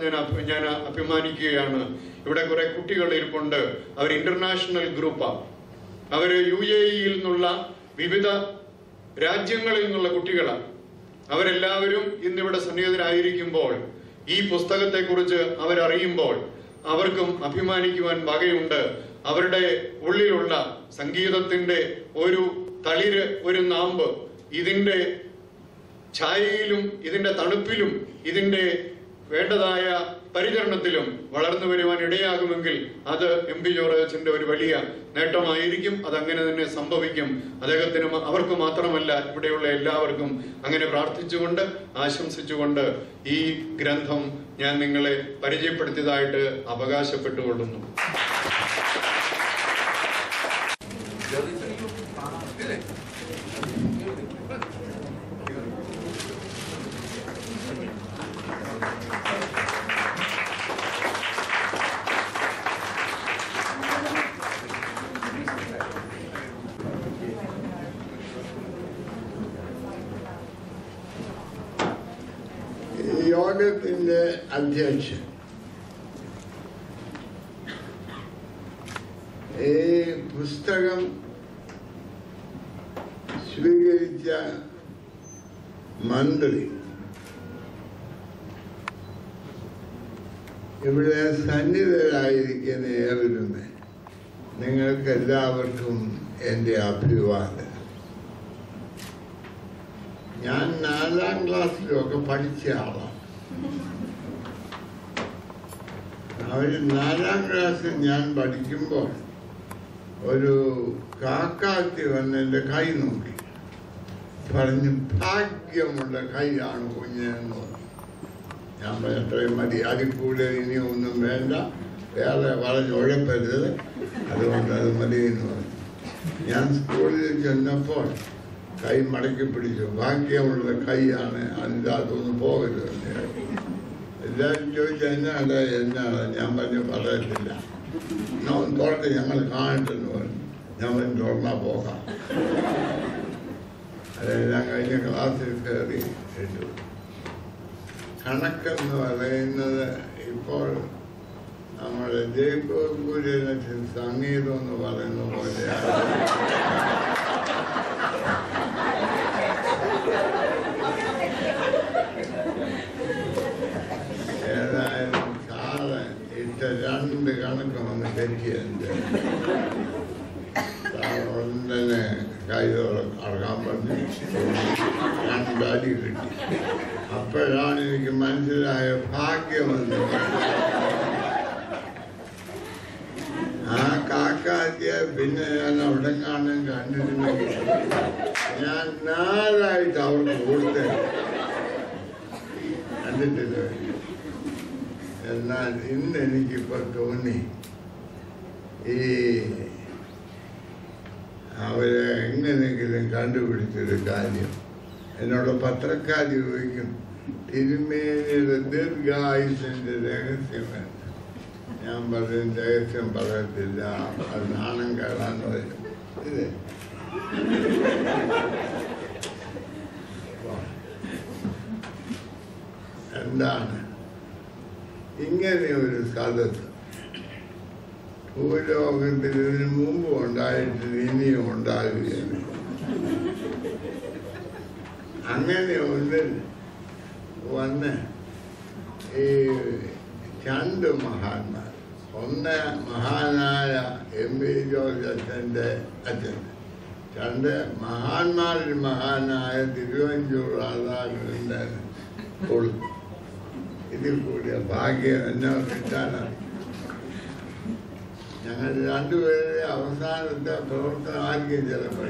ഞാൻ അഭിമാനിക്കുകയാണ്. ഇവിടെ കുറെ കുട്ടികൾ ഇരിപ്പുണ്ട്. അവർ ഇന്റർനാഷണൽ ഗ്രൂപ്പാണ്. അവര് UAE-യിൽ നിന്നുള്ള വിവിധ രാജ്യങ്ങളിൽ നിന്നുള്ള കുട്ടികളാണ്. അവരെല്ലാവരും ഇന്നിവിടെ സന്നിഹിതരായിരിക്കുമ്പോൾ ഈ പുസ്തകത്തെ കുറിച്ച് അവരറിയുമ്പോൾ അവർക്കും അഭിമാനിക്കുവാൻ വകയുണ്ട്. അവരുടെ ഉള്ളിലുള്ള സംഗീതത്തിന്റെ ഒരു തളിര്, ഒരു നാമ്പ് ഇതിന്റെ ഛായയിലും ഇതിന്റെ തണുപ്പിലും ഇതിന്റെ വേണ്ടതായ പരിചരണത്തിലും വളർന്നു വരുവാൻ ഇടയാകുമെങ്കിൽ അത് MP ജോർജ് അച്ഛന്റെ ഒരു വലിയ നേട്ടമായിരിക്കും. അതങ്ങനെ തന്നെ സംഭവിക്കും. അദ്ദേഹത്തിനും അവർക്ക് മാത്രമല്ല ഇവിടെയുള്ള എല്ലാവർക്കും അങ്ങനെ പ്രാർത്ഥിച്ചുകൊണ്ട് ആശംസിച്ചുകൊണ്ട് ഈ ഗ്രന്ഥം ഞാൻ നിങ്ങളെ പരിചയപ്പെടുത്തിയതായിട്ട് അവകാശപ്പെട്ടുകൊള്ളുന്നു. യോഗത്തിന്റെ അധ്യക്ഷൻ ഈ പുസ്തകം സ്വീകരിച്ച മന്ത്രി ഇവിടെ സന്നിധരായിരിക്കുന്ന ഏവരുമേ നിങ്ങൾക്ക് എല്ലാവർക്കും എൻ്റെ അഭിവാദനം. ഞാൻ 4ാം ക്ലാസ്സിലൊക്കെ പഠിച്ച ആളാണ്. അവർ 4ാം ക്ലാസ്സിൽ ഞാൻ പഠിക്കുമ്പോൾ ഒരു കാക്കാത്തി വന്ന് എൻ്റെ കൈ നോക്കി പറഞ്ഞു, ഭാഗ്യമുള്ള കൈയാണ് കുഞ്ഞെന്ന് പറഞ്ഞു. ഞാൻ പറഞ്ഞത്രയും മതി, അതിൽ കൂടുതൽ ഇനി ഒന്നും വേണ്ട, വേറെ പറഞ്ഞ് ഉഴപ്പരുത്, അതുകൊണ്ട് അത് മതി എന്ന് പറഞ്ഞു. ഞാൻ സ്കൂളിൽ ചെന്നപ്പോൾ കൈ മടക്കി പിടിച്ചു. ഭാഗ്യമുള്ള കൈയാണ്, അതിൻ്റെ അകത്തൊന്നും പോകരുത്. എല്ലാവരും ചോദിച്ചാൽ എന്നാണ് ഞാൻ പറഞ്ഞു പറയത്തില്ല. തുറക്ക് ഞങ്ങൾ കാണട്ടെന്ന് പറഞ്ഞു. നമ്മൾ തുറന്നാൽ പോകാം. അതെല്ലാം കഴിഞ്ഞ ക്ലാസ്സിൽ കയറി ഇട്ടു. കണക്കെന്ന് പറയുന്നത് ഇപ്പോൾ നമ്മുടെ ജയ്പൂരിനെ സംഗീതം എന്ന് പറയുന്ന പോലെയാണ്. ഏതായാലും സാറ് ഇട്ട 2 കണക്കും ഒന്ന് തെറ്റിയുണ്ട്. സാർ ഒന്നിനെ കൈതോടെ അടക്കാൻ പറഞ്ഞു, 2 അടി കിട്ടി. അപ്പോഴാണ് എനിക്ക് മനസ്സിലായ ഭാഗ്യമെന്ന്. ആ കാക്കാത്തിയെ പിന്നെ ഞാൻ അവിടെ കാണാൻ കണ്ടിട്ടുണ്ടെങ്കിൽ ഞാൻ 4 അവർക്ക് കൊടുത്തേ കണ്ടിട്ടില്ല. എന്നാൽ ഇന്ന് എനിക്കിപ്പോൾ തോന്നി ഈ അവരെ എങ്ങനെയെങ്കിലും കണ്ടുപിടിച്ചൊരു കാര്യം. എന്നോട് പത്രക്കാർ ചോദിക്കും, തിരുമേനിയുടെ ദീർഘായുസിന്റെ രഹസ്യമാണ്. ഞാൻ പറയും രഹസ്യം പറയത്തില്ല, അത് നാണം കേടാന്ന് പറയും. ഇല്ലേ? എന്താണ് ഇങ്ങനെ ഒരു സദസ് ഭൂലോകത്തിൽ ഇതിനു മുമ്പ് ഉണ്ടായിട്ട് ഇനിയും ഉണ്ടാകുകയാണ്. അങ്ങനെ വന്ന് ഈ 2 മഹാന്മാർ, ഒന്ന് മഹാനായ M.V. ജോർജ് അച്ഛൻ്റെ അച്ഛൻ, 2 മഹാന്മാരിൽ മഹാനായ തിരുവഞ്ചൂർ രാധാകൃഷ്ണൻ. ഇതിൽ കൂടിയ ഭാഗ്യം എന്നോ കിട്ടാനാണ്. ഞങ്ങൾ 2 പേരുടെ അവസാനത്തെ പ്രവർത്തനം ആയിരിക്കും ചിലപ്പോൾ.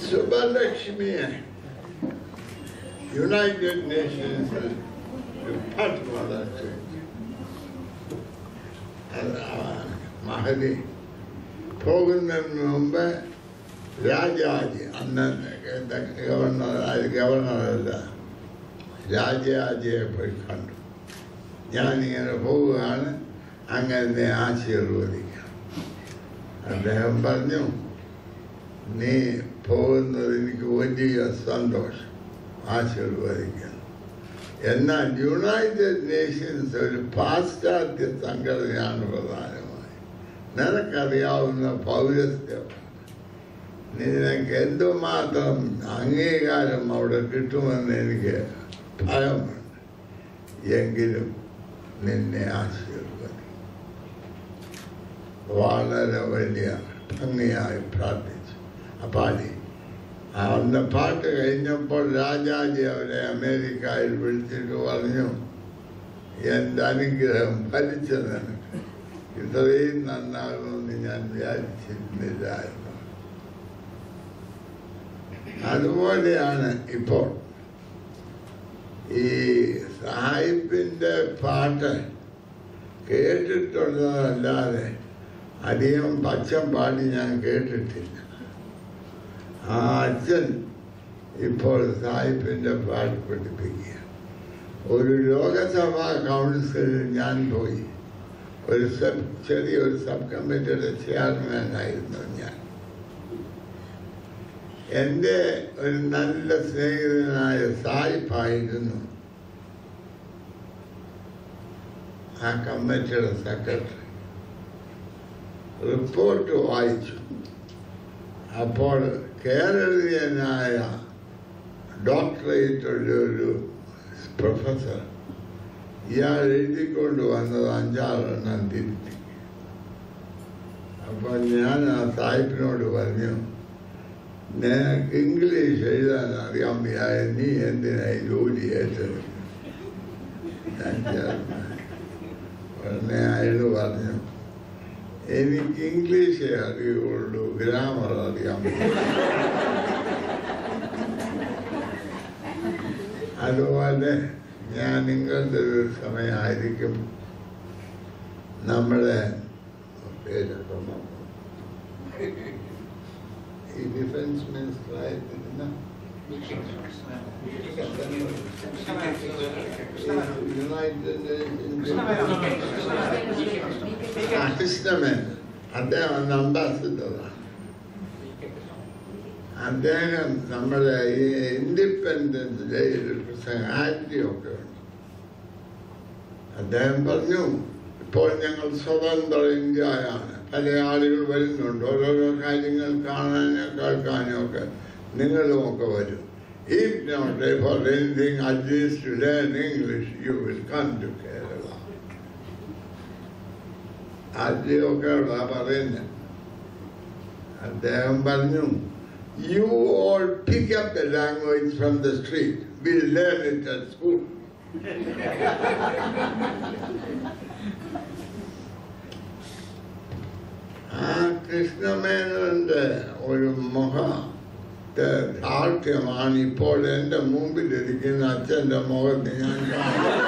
സുബലക്ഷ്മിയെ യുണൈറ്റഡ് നേഷൻസിൽ മഹതി പോകുന്നതിന് മുമ്പ് രാജാജി, അന്ന് ഗവർണറല്ല, രാജാജിയെ പോയി കണ്ടു. ഞാനിങ്ങനെ പോവുകയാണ്, അങ്ങനെ ആശീർവദിക്കാം. അദ്ദേഹം പറഞ്ഞു, നീ പോകുന്നത് എനിക്ക് വലിയ സന്തോഷം, ആശീർവദിക്കുന്നു. എന്നാൽ യുണൈറ്റഡ് നേഷൻസ് ഒരു പാശ്ചാത്യ സംഘടനയാണ് പ്രധാനമായി. നിനക്കറിയാവുന്ന പൗരസ്ത്യം, നിനക്ക് എന്തുമാത്രം അംഗീകാരം അവിടെ കിട്ടുമെന്ന് എനിക്ക് ഭയമുണ്ട്. എങ്കിലും നിന്നെ ആശീർവദിക്കും. വളരെ വലിയ ഭംഗിയായി പ്രാർത്ഥിച്ചു. പാടി. അന്ന് പാട്ട് കഴിഞ്ഞപ്പോൾ രാജാജി അവരെ അമേരിക്കയിൽ വിളിച്ചിട്ട് പറഞ്ഞു, എൻ്റെ അനുഗ്രഹം ഫലിച്ചതാണ്, ഇത്രയും നന്നാകുമെന്ന് ഞാൻ വിചാരിച്ചിരുന്നില്ലായിരുന്നു. അതുപോലെയാണ് ഇപ്പോൾ ഈ സാഹിബിൻ്റെ പാട്ട് കേട്ടിട്ടുള്ളതല്ലാതെ അധികം പച്ചം പാടി ഞാൻ കേട്ടിട്ടില്ല. ആ അച്ഛൻ ഇപ്പോൾ സാഹിബിൻ്റെ പാട്ട് പഠിപ്പിക്കുക. ഒരു ലോകസഭാ കൗൺസിലിൽ ഞാൻ പോയി. ചെറിയൊരു സബ് കമ്മിറ്റിയുടെ ചെയർമാനായിരുന്നു ഞാൻ. എൻ്റെ ഒരു നല്ല സ്നേഹിതനായ സാഹിബായിരുന്നു ആ കമ്മിറ്റിയുടെ സെക്രട്ടറി. റിപ്പോർട്ട് വായിച്ചു. അപ്പോൾ കേരളീയനായ ഡോക്ടറേറ്റുള്ള ഒരു പ്രൊഫസർ ഇയാൾ എഴുതിക്കൊണ്ട് വന്നത് 5-6 എണ്ണം തിരുത്തി. അപ്പോൾ ഞാൻ ആ സാഹിബിനോട് പറഞ്ഞു, നിനക്ക് ഇംഗ്ലീഷ് എഴുതാൻ അറിയാമെങ്കിൽ നീ എന്തിനായി ജോലി ഏറ്റത്? ഉടനെ അയാൾ പറഞ്ഞു, എനിക്ക് ഇംഗ്ലീഷേ അറിയുള്ളൂ, ഗ്രാമർ അറിയാൻ പറ്റില്ല. അതുപോലെ ഞാൻ നിങ്ങളുടെ ഒരു സമയമായിരിക്കും നമ്മുടെ പേരൊക്കെ ഈ ഡിഫൻസ് മിനിസ്റ്ററായിട്ടിരുന്ന കൃഷ്ണമേനോൻ, അദ്ദേഹം അന്ന് അംബാസിഡറാണ്. അദ്ദേഹം നമ്മുടെ ഈ ഇൻഡിപെൻഡൻസ് ഡേയിൽ പ്രസംഗം ആക്ടിയൊക്കെ ഉണ്ട്. അദ്ദേഹം പറഞ്ഞു, ഇപ്പോൾ ഞങ്ങൾ സ്വതന്ത്ര ഇന്ത്യയാണ്, പല ആളുകൾ വരുന്നുണ്ട്, ഓരോരോ കാര്യങ്ങൾ കാണാനോ കേൾക്കാനോ ഒക്കെ നിങ്ങളുമൊക്കെ വരും. If not for anything, at least to learn English, you will come to Kerala. ആദ്യമൊക്കെ പറയുന്നത്. അദ്ദേഹം പറഞ്ഞു, you all pick up the language from the street, we'll learn it at school. ആ കൃഷ്ണമേനോന്റെ ഒരു ദാർഢ്യമാണ് ഇപ്പോൾ എൻ്റെ മുമ്പിലിരിക്കുന്ന അച്ഛൻ്റെ മുഖത്ത് ഞാൻ കാണുന്നത്.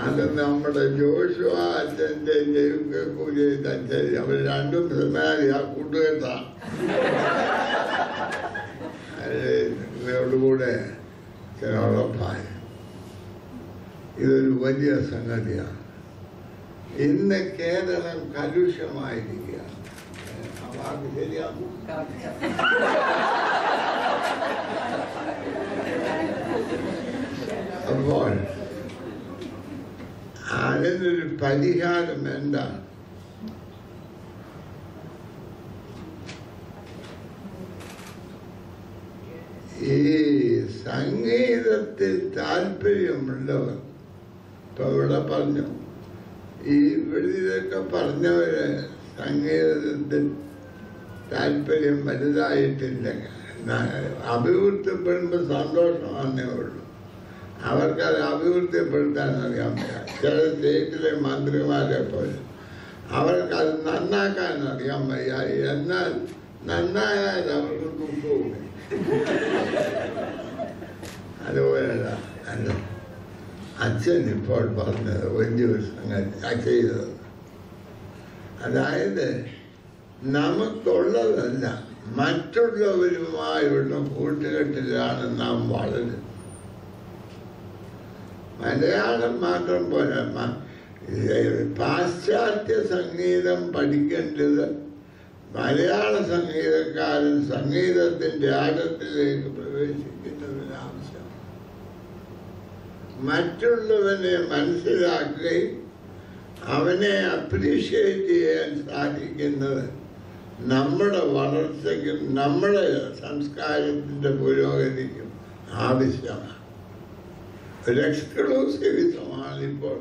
അത് നമ്മുടെ ജോഷുവ അച്ഛൻ്റെ അച്ഛൻ, അവർ രണ്ടും സെമിനാരി ആ കൂട്ടുകെട്ടാണ്. അതോടുകൂടെ ഉറപ്പായി ഇതൊരു വലിയ സംഗതിയാണ്. ഇന്ന് കേരളം കലുഷമായിരിക്കുകയാണ്. ശരിയാകും. അപ്പോൾ അതിനൊരു പരിഹാരം എന്താണ്? ഈ സംഗീതത്തിൽ താല്പര്യമുള്ളവർ ഇപ്പൊ ഇവിടെ പറഞ്ഞു, ഈ ഇവിടെയൊക്കെ പറഞ്ഞവര് സംഗീതത്തിൽ താല്പര്യം വലുതായിട്ടില്ല. അഭിവൃദ്ധിപ്പെടുമ്പോൾ സന്തോഷമാണേ ഉള്ളൂ. അവർക്കത് അഭിവൃദ്ധിപ്പെടുത്താൻ അറിയാൻ പറ്റില്ല. ചില സ്റ്റേറ്റിലെ മന്ത്രിമാരെ പോലെ അവർക്കത് നന്നാക്കാൻ അറിയാൻ വയ്യ. എന്നാൽ നന്നായാൽ അവർക്ക് ദുഃഖവും. അതുപോലെയല്ല അല്ല അച്ഛൻ ഇപ്പോൾ പറഞ്ഞത് വലിയൊരു സംഗതി ചെയ്തത്. അതായത് നമുക്കുള്ളതല്ല, മറ്റുള്ളവരുമായുള്ള കൂട്ടുകെട്ടിലാണ് നാം വളരുന്നത്. മലയാളം മാത്രം പോലെ പാശ്ചാത്യ സംഗീതം പഠിക്കേണ്ടത് മലയാള സംഗീതക്കാരൻ സംഗീതത്തിന്റെ ആഴത്തിലേക്ക് പ്രവേശിക്കുന്നതിന് ആവശ്യം. മറ്റുള്ളവനെ മനസ്സിലാക്കുകയും അവനെ അപ്രീഷിയേറ്റ് ചെയ്യാൻ സാധിക്കുന്നത് നമ്മുടെ വളർച്ചയ്ക്കും നമ്മുടെ സംസ്കാരത്തിന്റെ പുരോഗതിക്കും ആവശ്യമാണ്. ഒരു എക്സ്ക്ലൂസീവിസമാണ് ഇപ്പോൾ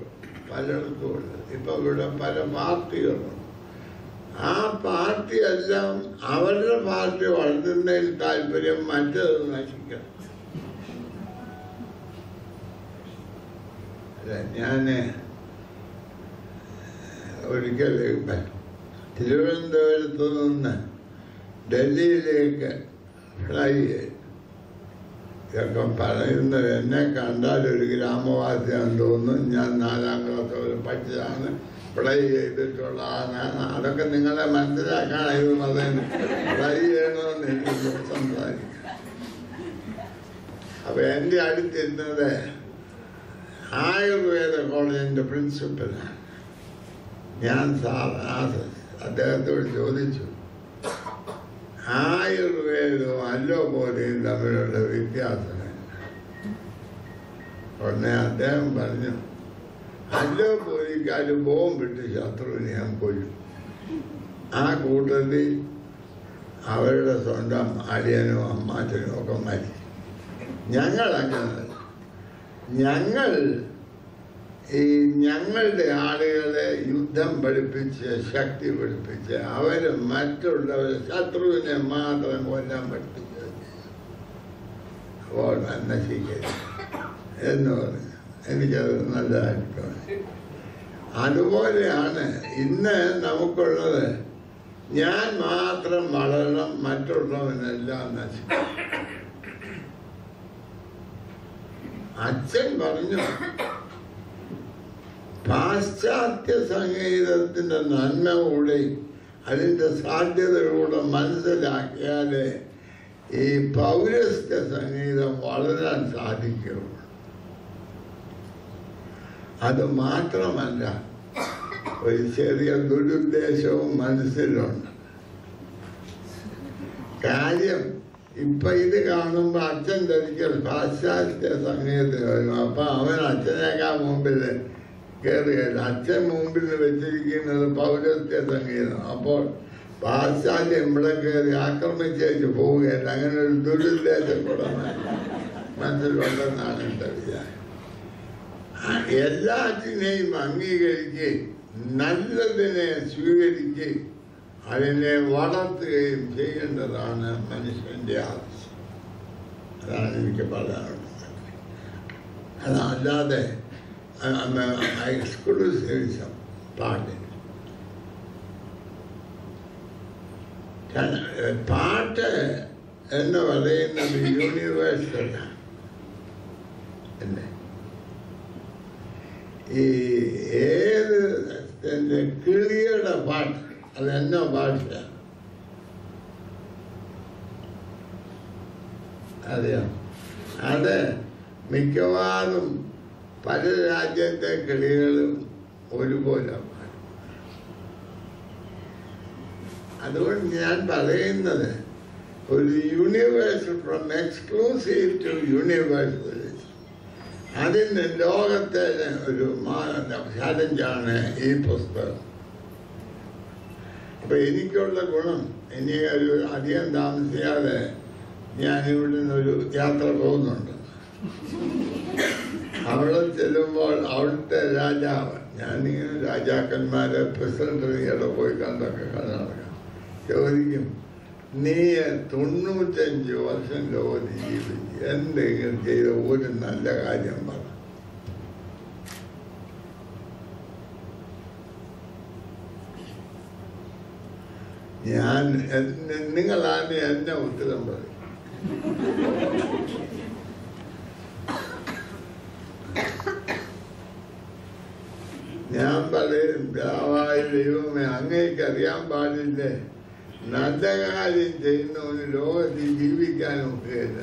പലയിടത്തും ഉള്ളത്. ഇപ്പൊ ഇവിടെ പല പാർട്ടികളുണ്ട്. ആ പാർട്ടി എല്ലാം അവരുടെ പാർട്ടി വളർത്തുന്നതിൽ താല്പര്യം, മറ്റത് നശിക്കണം. ഞാന് ഒരിക്കൽ തിരുവനന്തപുരത്ത് നിന്ന് ഡൽഹിയിലേക്ക് ഫ്ലൈ ചെയ്തു. ഇതൊക്കെ പറയുന്നത് എന്നെ കണ്ടാൽ ഒരു ഗ്രാമവാസിയാണെന്ന് തോന്നുന്നു. ഞാൻ 4ാം ക്ലാസ് വരെ പഠിച്ചതാണ്, ഫ്ലൈ ചെയ്തിട്ടുള്ളതാണ്. അതൊക്കെ നിങ്ങളെ മനസ്സിലാക്കാനായിരുന്നു. അതിന് ഫ്ലൈ ചെയ്യണമെന്ന് എനിക്ക് സംസാരിക്കാം. അപ്പൊ എൻ്റെ അടുത്തിരുന്നത് ആയുർവേദ കോളേജിന്റെ പ്രിൻസിപ്പലാണ്. ഞാൻ അദ്ദേഹത്തോട് ചോദിച്ചു, ആയുർവേദവും അലോപതിയും തമ്മിലുള്ള വ്യത്യാസം. ഉടനെ അദ്ദേഹം പറഞ്ഞു, അലോപതിക്കാര് ബോംബിട്ട് ശത്രുവിനെ ഞാൻ കൊല്ലും. ആ കൂട്ടത്തിൽ അവരുടെ സ്വന്തം അടിയനും അമ്മാച്ചനും ഒക്കെ മരിച്ചു. ഞങ്ങളങ്ങനെ ഞങ്ങൾ ഞങ്ങളുടെ ആളുകളെ യുദ്ധം പഠിപ്പിച്ച് ശക്തി പഠിപ്പിച്ച് അവര് മറ്റുള്ളവരെ ശത്രുവിനെ മാത്രം കൊല്ലാൻ പഠിപ്പിച്ചു. അപ്പോൾ നശിക്കരുത് എന്ന് പറഞ്ഞു. എനിക്കത് നല്ലതായിട്ട്. അതുപോലെയാണ് ഇന്ന് നമുക്കുള്ളത്. ഞാൻ മാത്രം വളരണം, മറ്റുള്ളവനെല്ലാം നശിക്കും. അച്ഛൻ പറഞ്ഞു, പാശ്ചാത്യ സംഗീതത്തിൻ്റെ നന്മകൂടെ അതിൻ്റെ സാധ്യതകളൂടെ മനസ്സിലാക്കിയാലേ ഈ പൗരസ്ത്യ സംഗീതം വളരാൻ സാധിക്കുള്ളൂ. അത് മാത്രമല്ല, ഒരു ചെറിയ ദുരുദ്ദേശവും മനസ്സിലുണ്ട്. കാര്യം ഇപ്പൊ ഇത് കാണുമ്പോൾ അച്ഛൻ ധരിക്കൽ പാശ്ചാത്യ സംഗീതത്തിൽ വരും. അപ്പൊ അവൻ അച്ഛനേക്കാൾ മുമ്പിൽ കയറുകയില്ല. അച്ഛൻ മുമ്പിൽ വെച്ചിരിക്കുന്നത് പൗരസ്ത്യ സംഗീതം. അപ്പോൾ പാശ്ചാത്യം ഇവിടെ കയറി ആക്രമിച്ചേച്ച് പോവുകയില്ല. അങ്ങനെ ഒരു ദുരുദ്ദേശം കൂടെ മനസ്സിലുണ്ടെന്നാണ് എൻ്റെ വിചാരം. എല്ലാത്തിനെയും അംഗീകരിക്കുകയും നല്ലതിനെ സ്വീകരിക്കുകയും അതിനെ വളർത്തുകയും ചെയ്യേണ്ടതാണ് മനുഷ്യന്റെ ആവശ്യം. അതാണ് എനിക്ക് പറയാനുള്ളത്. അതല്ലാതെ എക്സ്ക്ലൂസീവിസം പാടില്ല. പാട്ട് എന്ന് പറയുന്നത് യൂണിവേഴ്സലാണ്. അല്ലേ? ഈ ഏത് കിളിയുടെ പാട്ട് അതെന്നോ ഭാഷയാണ്. അറിയാം. അത് മിക്കവാറും പല രാജ്യത്തെ കിളികളും ഒരുപോലെ പാടും. അതുകൊണ്ട് ഞാൻ പറയുന്നത് ഒരു universal, from exclusive to universalism, അതിന് ലോകത്തെ ഒരു ചലഞ്ചാണ് ഈ പുസ്തകം. അപ്പൊ എനിക്കുള്ള ഗുണം, ഇനി ഒരു അധികം താമസിയാതെ ഞാനിവിടെ നിന്നൊരു യാത്ര പോകുന്നുണ്ട്. അവിടെ ചെല്ലുമ്പോൾ അവിടുത്തെ രാജാവ്, ഞാനിങ്ങനെ രാജാക്കന്മാരെ പ്രസിഡന്റിനെ പോയി കണ്ടൊക്കെ നടക്കാം, ചോദിക്കും, നീ 95 വർഷം ലോകത്ത് ജീവിച്ചു, എന്തെങ്കിലും ചെയ്ത ഒരു നല്ല കാര്യം പറ. ഞാൻ നിങ്ങളാണ് എന്നെ ഉത്തരം പറയും. ഞാൻ പറയും, ദയവായ ദൈവമേ, അങ്ങേക്ക് അറിയാൻ പാടില്ലേ, നല്ല കാര്യം ചെയ്യുന്നവന് ലോകത്തിൽ ജീവിക്കാനൊക്കെയില്ല.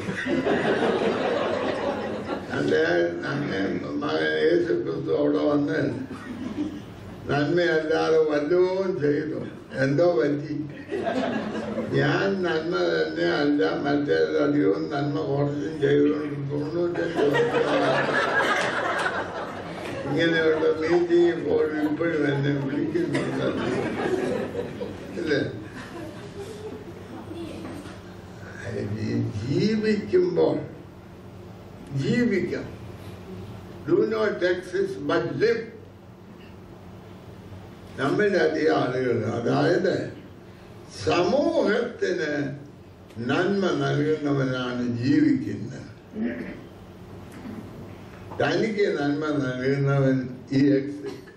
അങ്ങേ മകൻ യേശു ക്രിസ്തു അവിടെ വന്ന് നന്മയല്ലാതെ വല്ലതും ചെയ്തു, എന്തോ പറ്റി? ഞാൻ നന്മ തന്നെ അല്ല, മറ്റേതധികവും നന്മ കുറച്ചും ചെയ്തുകൊണ്ട് 95 ഇങ്ങനെയുള്ള മീറ്റിംഗ് പോലും ഇപ്പോഴും എന്നെ വിളിക്കുന്നുണ്ട്. ഇല്ലേ? ജീവിക്കുമ്പോൾ ജീവിക്കാം. Do not exist but live. നമ്മളുടെ അധികം ആളുകൾ, അതായത് സമൂഹത്തിന് നന്മ നൽകുന്നവനാണ് ജീവിക്കുന്നത്. തനിക്ക് നന്മ നൽകുന്നവൻ ഈ എക്സിസ്റ്റ്.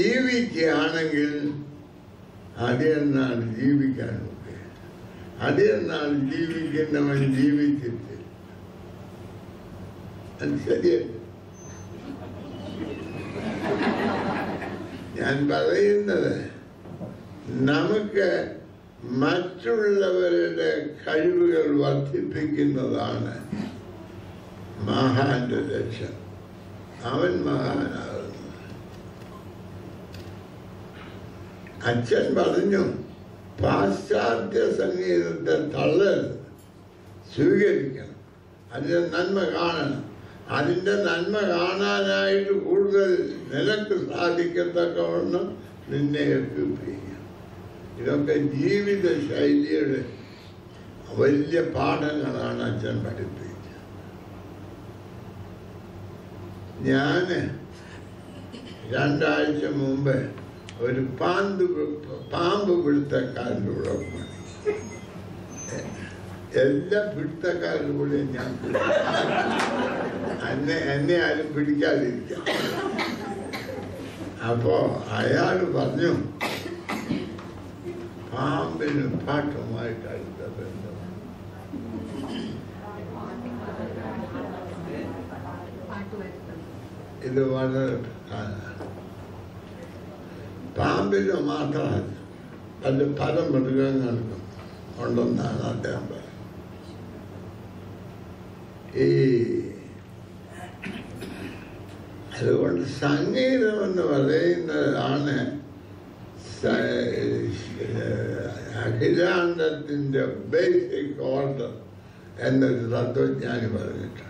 ജീവിക്കുകയാണെങ്കിൽ അതെന്നാണ് ജീവിക്കാനൊക്കെ. അതെന്നാണ് ജീവിക്കുന്നവൻ ജീവിച്ചിട്ട്. അത് ശരിയല്ല. ഞാൻ പറയുന്നത്, നമുക്ക് മറ്റുള്ളവരുടെ കഴിവുകൾ വർദ്ധിപ്പിക്കുന്നതാണ് മഹാന്റെ ലക്ഷ്യം. അവൻ മഹാനാകുന്നു. അച്ഛൻ പറഞ്ഞു, പാശ്ചാത്യ സംഗീതത്തെ തള്ളരുത്, സ്വീകരിക്കണം, അതിന്റെ നന്മ കാണണം. അതിൻ്റെ നന്മ കാണാനായിട്ട് കൂടുതൽ നിനക്ക് സാധിക്കത്തക്കവണ്ണം നിന്നെ എത്തിപ്പിക്കുക. ഇതൊക്കെ ജീവിത ശൈലിയുടെ വലിയ പാഠങ്ങളാണ് അച്ഛൻ പഠിപ്പിച്ചത്. ഞാൻ 2 ആഴ്ച മുമ്പ് ഒരു പാമ്പ് പിടുത്തക്കാരൻ്റെ കൂടെ പോയി. എല്ലാ പിടുത്തക്കാരുടെ കൂടെ ഞാൻ എന്നെ ആരും പിടിക്കാതിരിക്കാം. അപ്പോ അയാൾ പറഞ്ഞു, പാമ്പിന് പാട്ടുമായിട്ട് അടുത്ത ബന്ധം. ഇത് വളരെ പാമ്പിന് മാത്രമല്ല പല മൃഗങ്ങൾക്കും ഉണ്ടെന്നാണ് അദ്ദേഹം പറയുന്നത്. അതുകൊണ്ട് സംഗീതം എന്ന് പറയുന്നതാണ് അഖിലാണ്ടത്തിൻ്റെ ബേസിക് ഓർഡർ എന്നൊരു തത്വജ്ഞാനി പറഞ്ഞിട്ടുണ്ട്.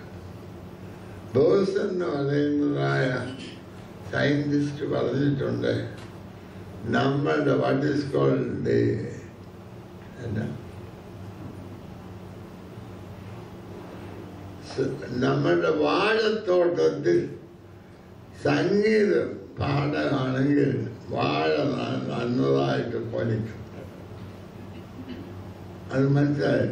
ബോസ് എന്ന് പറയുന്നതായ സയൻറ്റിസ്റ്റ് പറഞ്ഞിട്ടുണ്ട്, നമ്മളുടെ വാട്ട് ഈസ് കോൾഡ് നമ്മളുടെ വാഴത്തോട്ടത്തിൽ സംഗീതം പാടുകയാണെങ്കിൽ വാഴ നന്നതായിട്ട് പൊലിക്കും. അത് മനസ്സിലായി.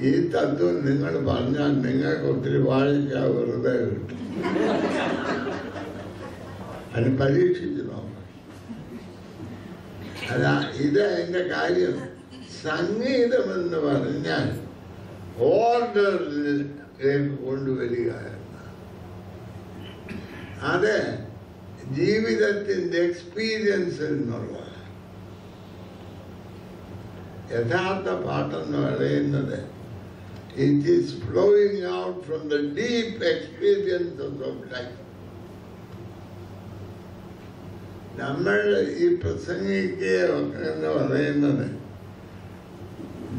ഈ തത്വം നിങ്ങൾ പറഞ്ഞാൽ നിങ്ങൾക്ക് ഒത്തിരി വാഴയ്ക്ക വെറുതെ കിട്ടും. അത് പരീക്ഷിച്ച് നോക്കാം. അതാ ഇത് അതിൻ്റെ കാര്യം. സംഗീതം എന്ന് പറഞ്ഞാൽ ഓർഡറിലേക്ക് കൊണ്ടുവരിക എന്നാണ്. അത് ജീവിതത്തിൻ്റെ എക്സ്പീരിയൻസിൽ നിന്നുള്ളതാണ്. യഥാർത്ഥ പാട്ടെന്ന് പറയുന്നത് it is flowing out from the deep experiences of life. നമ്മൾ ഈ പ്രസംഗിക്കുക എന്ന് പറയുന്നത്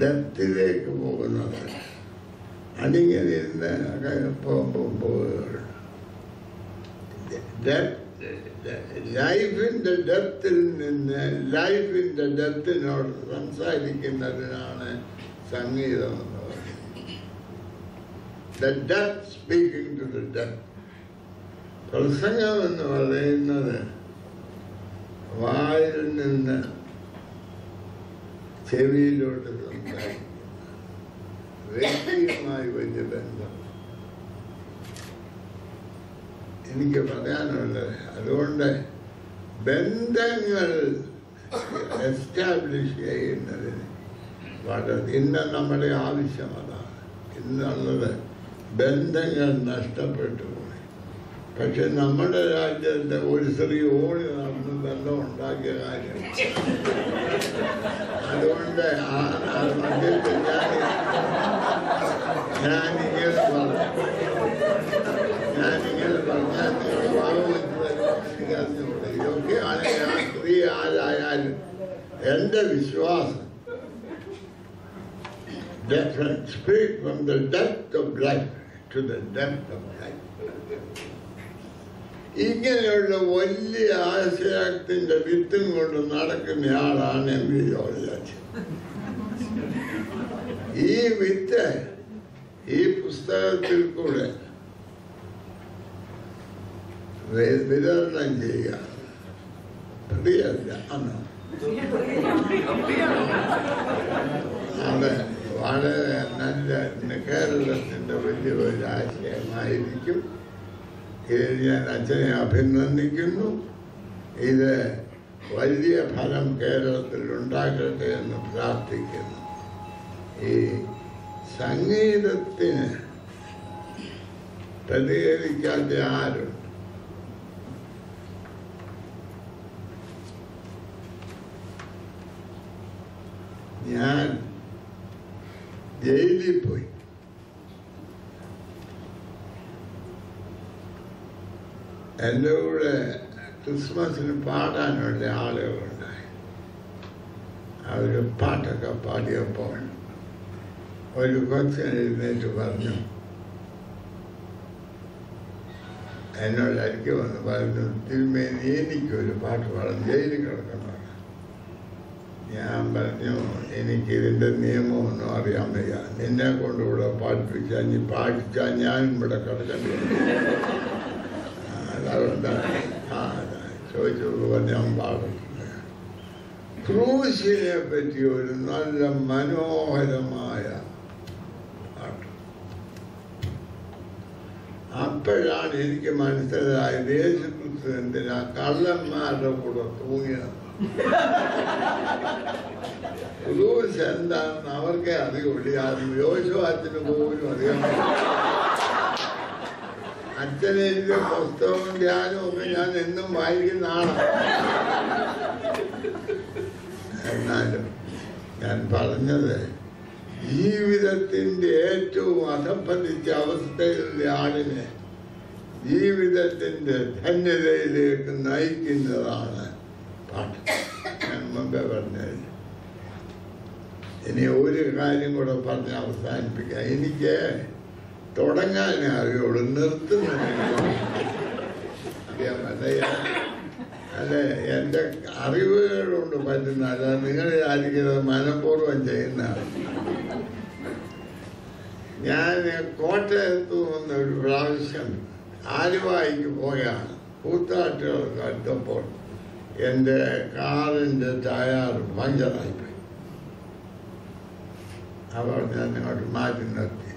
ഡെപ്തിലേക്ക് പോകുന്നത്. അതിങ്ങനെ ഇരുന്ന് പോകുകയുള്ളൂ. ലൈഫിൻ്റെ ഡെപ്തിൽ നിന്ന് ലൈഫിൻ്റെ ഡെപ്തിനോട് സംസാരിക്കുന്നതിനാണ് സംഗീതം എന്ന് പറയുന്നത്. The depth speaking to the depth. പ്രസംഗം എന്ന് പറയുന്നത് വായിൽ നിന്ന് ചെവിയിലോട്ട് സംസാരിക്കുന്നു. വ്യക്തിയുമായി വലിയ ബന്ധം എനിക്ക് പറയാനുള്ളത്. അതുകൊണ്ട് ബന്ധങ്ങൾ എസ്റ്റാബ്ലിഷ് ചെയ്യുന്നതിന് വളരെ ഇന്ന് നമ്മുടെ ആവശ്യം അതാണ്. ഇന്നുള്ളത് ബന്ധങ്ങൾ നഷ്ടപ്പെട്ടു പോയി. പക്ഷെ നമ്മുടെ രാജ്യത്തെ ഒരു സ്ത്രീ ഓടി നടന്ന് ബന്ധം ഉണ്ടാക്കിയ കാര്യം. അതുകൊണ്ട് മധ്യത്തിൽ ഞാനിങ്ങനെ പറഞ്ഞാൽ ഇതൊക്കെയാണ് ആ സ്ത്രീ ആരായാലും എൻ്റെ വിശ്വാസം. Speak from the depth of life to the depth of life. ഇങ്ങനെയുള്ള വലിയ ആശയത്തിന്റെ വിത്തും കൊണ്ട് നടക്കുന്നയാളാണ് എം വി ജോർജ്. ഈ വിത്ത് ഈ പുസ്തകത്തിൽ കൂടെ വിതരണം ചെയ്യുക. പ്രതിയല്ല അന്ന് അത് വളരെ നല്ല കേരളത്തിൻ്റെ വലിയ ഒരു ആശയമായിരിക്കും. ഇതിൽ ഞാൻ അച്ഛനെ അഭിനന്ദിക്കുന്നു. ഇത് വലിയ ഫലം കേരളത്തിൽ ഉണ്ടാക്കട്ടെ എന്ന് പ്രാർത്ഥിക്കുന്നു. ഈ സംഗീതത്തിന് പ്രതികരിക്കാത്ത ആരുണ്ട്? ഞാൻ ജയിലിൽ പോയി. എൻ്റെ കൂടെ ക്രിസ്മസിന് പാടാനുള്ള ആളുകളുണ്ടായി. അവർ പാട്ടൊക്കെ പാടിയപ്പോൾ ഒരു കൊച്ചൻ എഴുന്നേറ്റ് പറഞ്ഞു, എന്നോട് അടുക്കി വന്ന് പറഞ്ഞു, തിരുമേനി എനിക്കൊരു പാട്ട് പാടാം, ജയിലിൽ കിടക്കണം. ഞാൻ പറഞ്ഞു, എനിക്കിതിൻ്റെ നിയമമൊന്നും അറിയാൻ വയ്യ. നിന്നെ കൊണ്ടുകൂടെ പാടിപ്പിച്ചാൽ നീ പാടിച്ചാൽ ഞാനും ഇവിടെ കിടക്കേണ്ടി വരും. അതുകൊണ്ടാണ് ചോദിച്ചത് ഞാൻ പാടില്ല. ക്രൂശിനെ പറ്റി ഒരു നല്ല മനോഹരമായ പാട്ട്. അപ്പോഴാണ് എനിക്ക് മനസ്സിലായത് യേശുക്രിസ്തു എന്തിനാ കള്ളന്മാരുടെ കൂടെ തൂങ്ങിയത്. ക്രൂശ് എന്താണെന്ന് അവർക്കേ അറിയുള്ളൂ. യോശുവാത്തിന് പോലും അറിയാൻ. അച്ഛനെഴുതിയ പുസ്തകവും ധ്യാനവും ഒക്കെ ഞാൻ എന്നും വായിക്കുന്ന ആളാണ്. എന്നാലും ഞാൻ പറഞ്ഞത്, ജീവിതത്തിൻ്റെ ഏറ്റവും അധപ്പതിച്ച അവസ്ഥയിലുള്ള ആളിനെ ജീവിതത്തിൻ്റെ ധന്യതയിലേക്ക് നയിക്കുന്നതാണ് പാട്ട്. ഞാൻ മുമ്പേ പറഞ്ഞത്. ഇനി ഒരു കാര്യം കൂടെ പറഞ്ഞ് അവസാനിപ്പിക്കാം. എനിക്ക് തുടങ്ങാനേ അറിയുള്ളൂ, നിർത്തുന്നില്ല. അല്ലെ, എൻ്റെ അറിവുകളുണ്ട് പറ്റുന്ന, അല്ല നിങ്ങൾ വിചാരിക്കുന്നത് മനഃപൂർവ്വം ചെയ്യുന്നതാണ്. ഞാൻ കോട്ടയത്ത് നിന്ന് ഒരു പ്രാവശ്യം ആലുവായിക്ക് പോയാണ്. കൂത്താട്ടുകൾക്ക് അടുത്തപ്പോൾ എൻ്റെ കാറിൻ്റെ ടയർ പഞ്ചറായിപ്പോയി. അവർ ഞാൻ ഇങ്ങോട്ട് മാറ്റി നിർത്തി.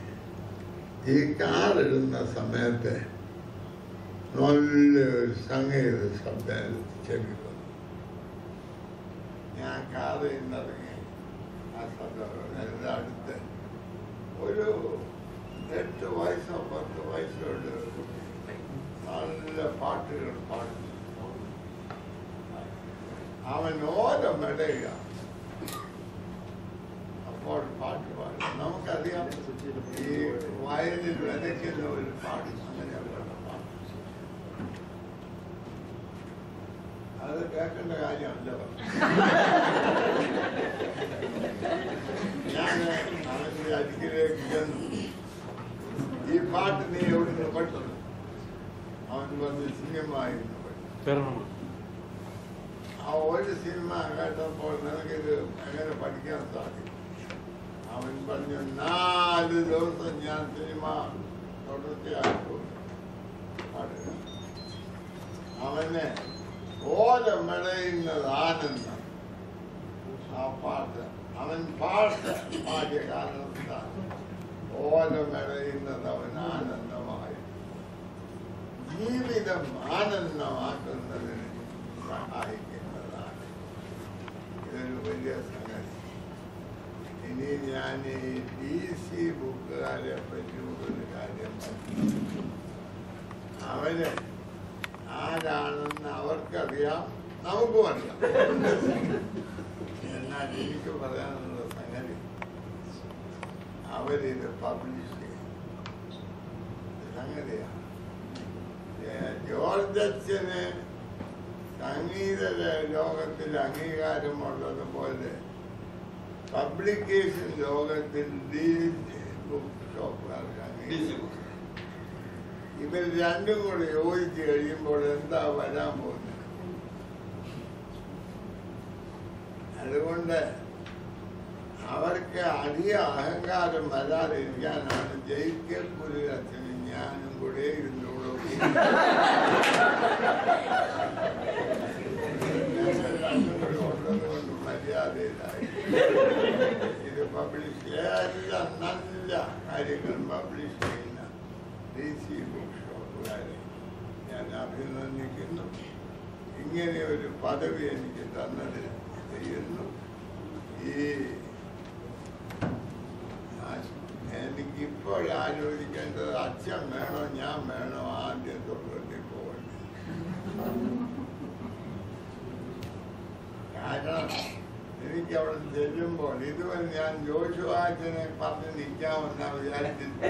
ഈ കാറിടുന്ന സമയത്ത് നല്ലൊരു സംഗീത ശബ്ദം ചെവിക്കും. ഞാൻ കാറിൽ നിന്നിറങ്ങി. ആ ശബ്ദം എൻ്റെ അടുത്ത് ഒരു 8 വയസ്സോ 10 വയസ്സുള്ള നല്ല പാട്ടുകൾ പാടുന്നു. അവൻ ഓരോ മെടയുക. അപ്പോൾ പാട്ട് പാടും. നമുക്കറിയാം, ഈ വയലിൽ വിതയ്ക്കുന്ന ഒരു പാട്ട്, അങ്ങനെയുള്ള പാട്ട്. അത് കേൾക്കേണ്ട കാര്യമല്ല. ഞാൻ അവൻ്റെ അരികിലേക്ക് ചെന്നു. ഈ പാട്ട് നീ എവിടുന്ന് പഠിച്ചു? അവൻ പറഞ്ഞ് സിനിമയായിരുന്നു പഠിച്ചു. ആ ഒരു സിനിമ കേട്ടപ്പോൾ നിനക്കിത് എങ്ങനെ പഠിക്കാൻ സാധിക്കും? അവൻ പറഞ്ഞു, 4 ദിവസം ഞാൻ സിനിമ തുടർച്ചയായിട്ട് പാടുക. അവനെ ഓല മെടയുന്നത് ആനന്ദം. ആ പാട്ട് അവൻ പാടിയ കാരണത്താണ് ഓല മെടയുന്നത് അവൻ ആനന്ദമായി. ജീവിതം ആനന്ദമാക്കുന്നതിന് സഹായിക്കുന്നതാണ്. ഇതൊരു വലിയ സംഗതി. ഇനി ഞാൻ ഈ DC ബുക്കുകാരെ പറ്റി ഒരു കാര്യം പറഞ്ഞു. അവന് ആരാണെന്ന് അവർക്കറിയാം, നമുക്കും അറിയാം. എന്നാൽ എനിക്ക് പറയാനുള്ള സംഗതി, അവരിത് പബ്ലിഷ് ചെയ്യും സംഗതിയാണ്. ജോർജ് അച്ഛന് സംഗീത ലോകത്തിൽ അംഗീകാരമുള്ളതുപോലെ പബ്ലിക്കേഷൻ ലോകത്തിൽ ബുക്ക് ഷോപ്പുകാർക്ക് അംഗീകാരം. ഇവർ രണ്ടും കൂടെ യോജിച്ച് കഴിയുമ്പോൾ എന്താ വരാൻ പോകുന്നത്? അതുകൊണ്ട് അവർക്ക് അധിക അഹങ്കാരം വരാതിരിക്കാനാണ് ജയിക്കൽ പുലിയച്ഛനും ഞാനും കൂടെ ഇരുന്നോളൂ. ഉള്ളത് കൊണ്ട് മര്യാദയിലായി ഇത് പബ്ലിഷ് എല്ലാം നല്ല കാര്യങ്ങൾ പബ്ലിഷ് ചെയ്യുന്ന DC ബുക്ക് ഷോപ്പുകാരെ ഞാൻ അഭിനന്ദിക്കുന്നു. ഇങ്ങനെ ഒരു പദവി എനിക്ക് തന്നതിന് ചെയ്യുന്നു. ഈ എനിക്കിപ്പോൾ ആലോചിക്കേണ്ടത്, അച്ഛൻ വേണോ ഞാൻ വേണോ ആദ്യം സ്വർഗത്തിൽ പോകേണ്ടത്? കാരണം എനിക്ക് അവിടെ ചെല്ലുമ്പോൾ ഇതുവരെ ഞാൻ ജോഷുവാച്ചനെ പറഞ്ഞ് നിൽക്കാമെന്നാ വിചാരിച്ചിട്ട്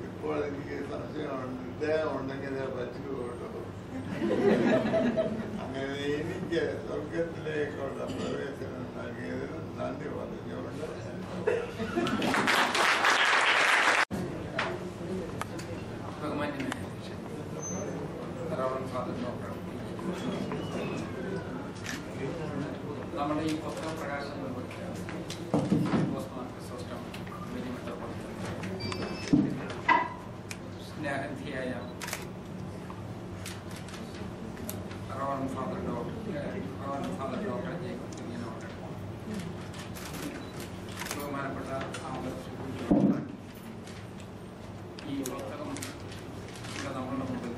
ഇപ്പോൾ എനിക്ക് സംശയമുണ്ട്, ഇദ്ദേഹം ഉണ്ടെങ്കിലേ പറ്റുകയുള്ളൂ. അങ്ങനെ എനിക്ക് സ്വർഗത്തിലേക്കുള്ള പ്രവേശനം നൽകിയതിന് നന്ദി പറഞ്ഞുകൊണ്ട് നമ്മുടെ ഈ പുസ്തക പ്രകാശനം സ്നേഹന്ധിയായ ഫാദർ ഡോക്ടർ ജേക്കബ് കുഞ്ഞിനോട്, ബഹുമാനപ്പെട്ട ഈ പുസ്തകം ഇവിടെ നമ്മളുടെ മുമ്പിൽ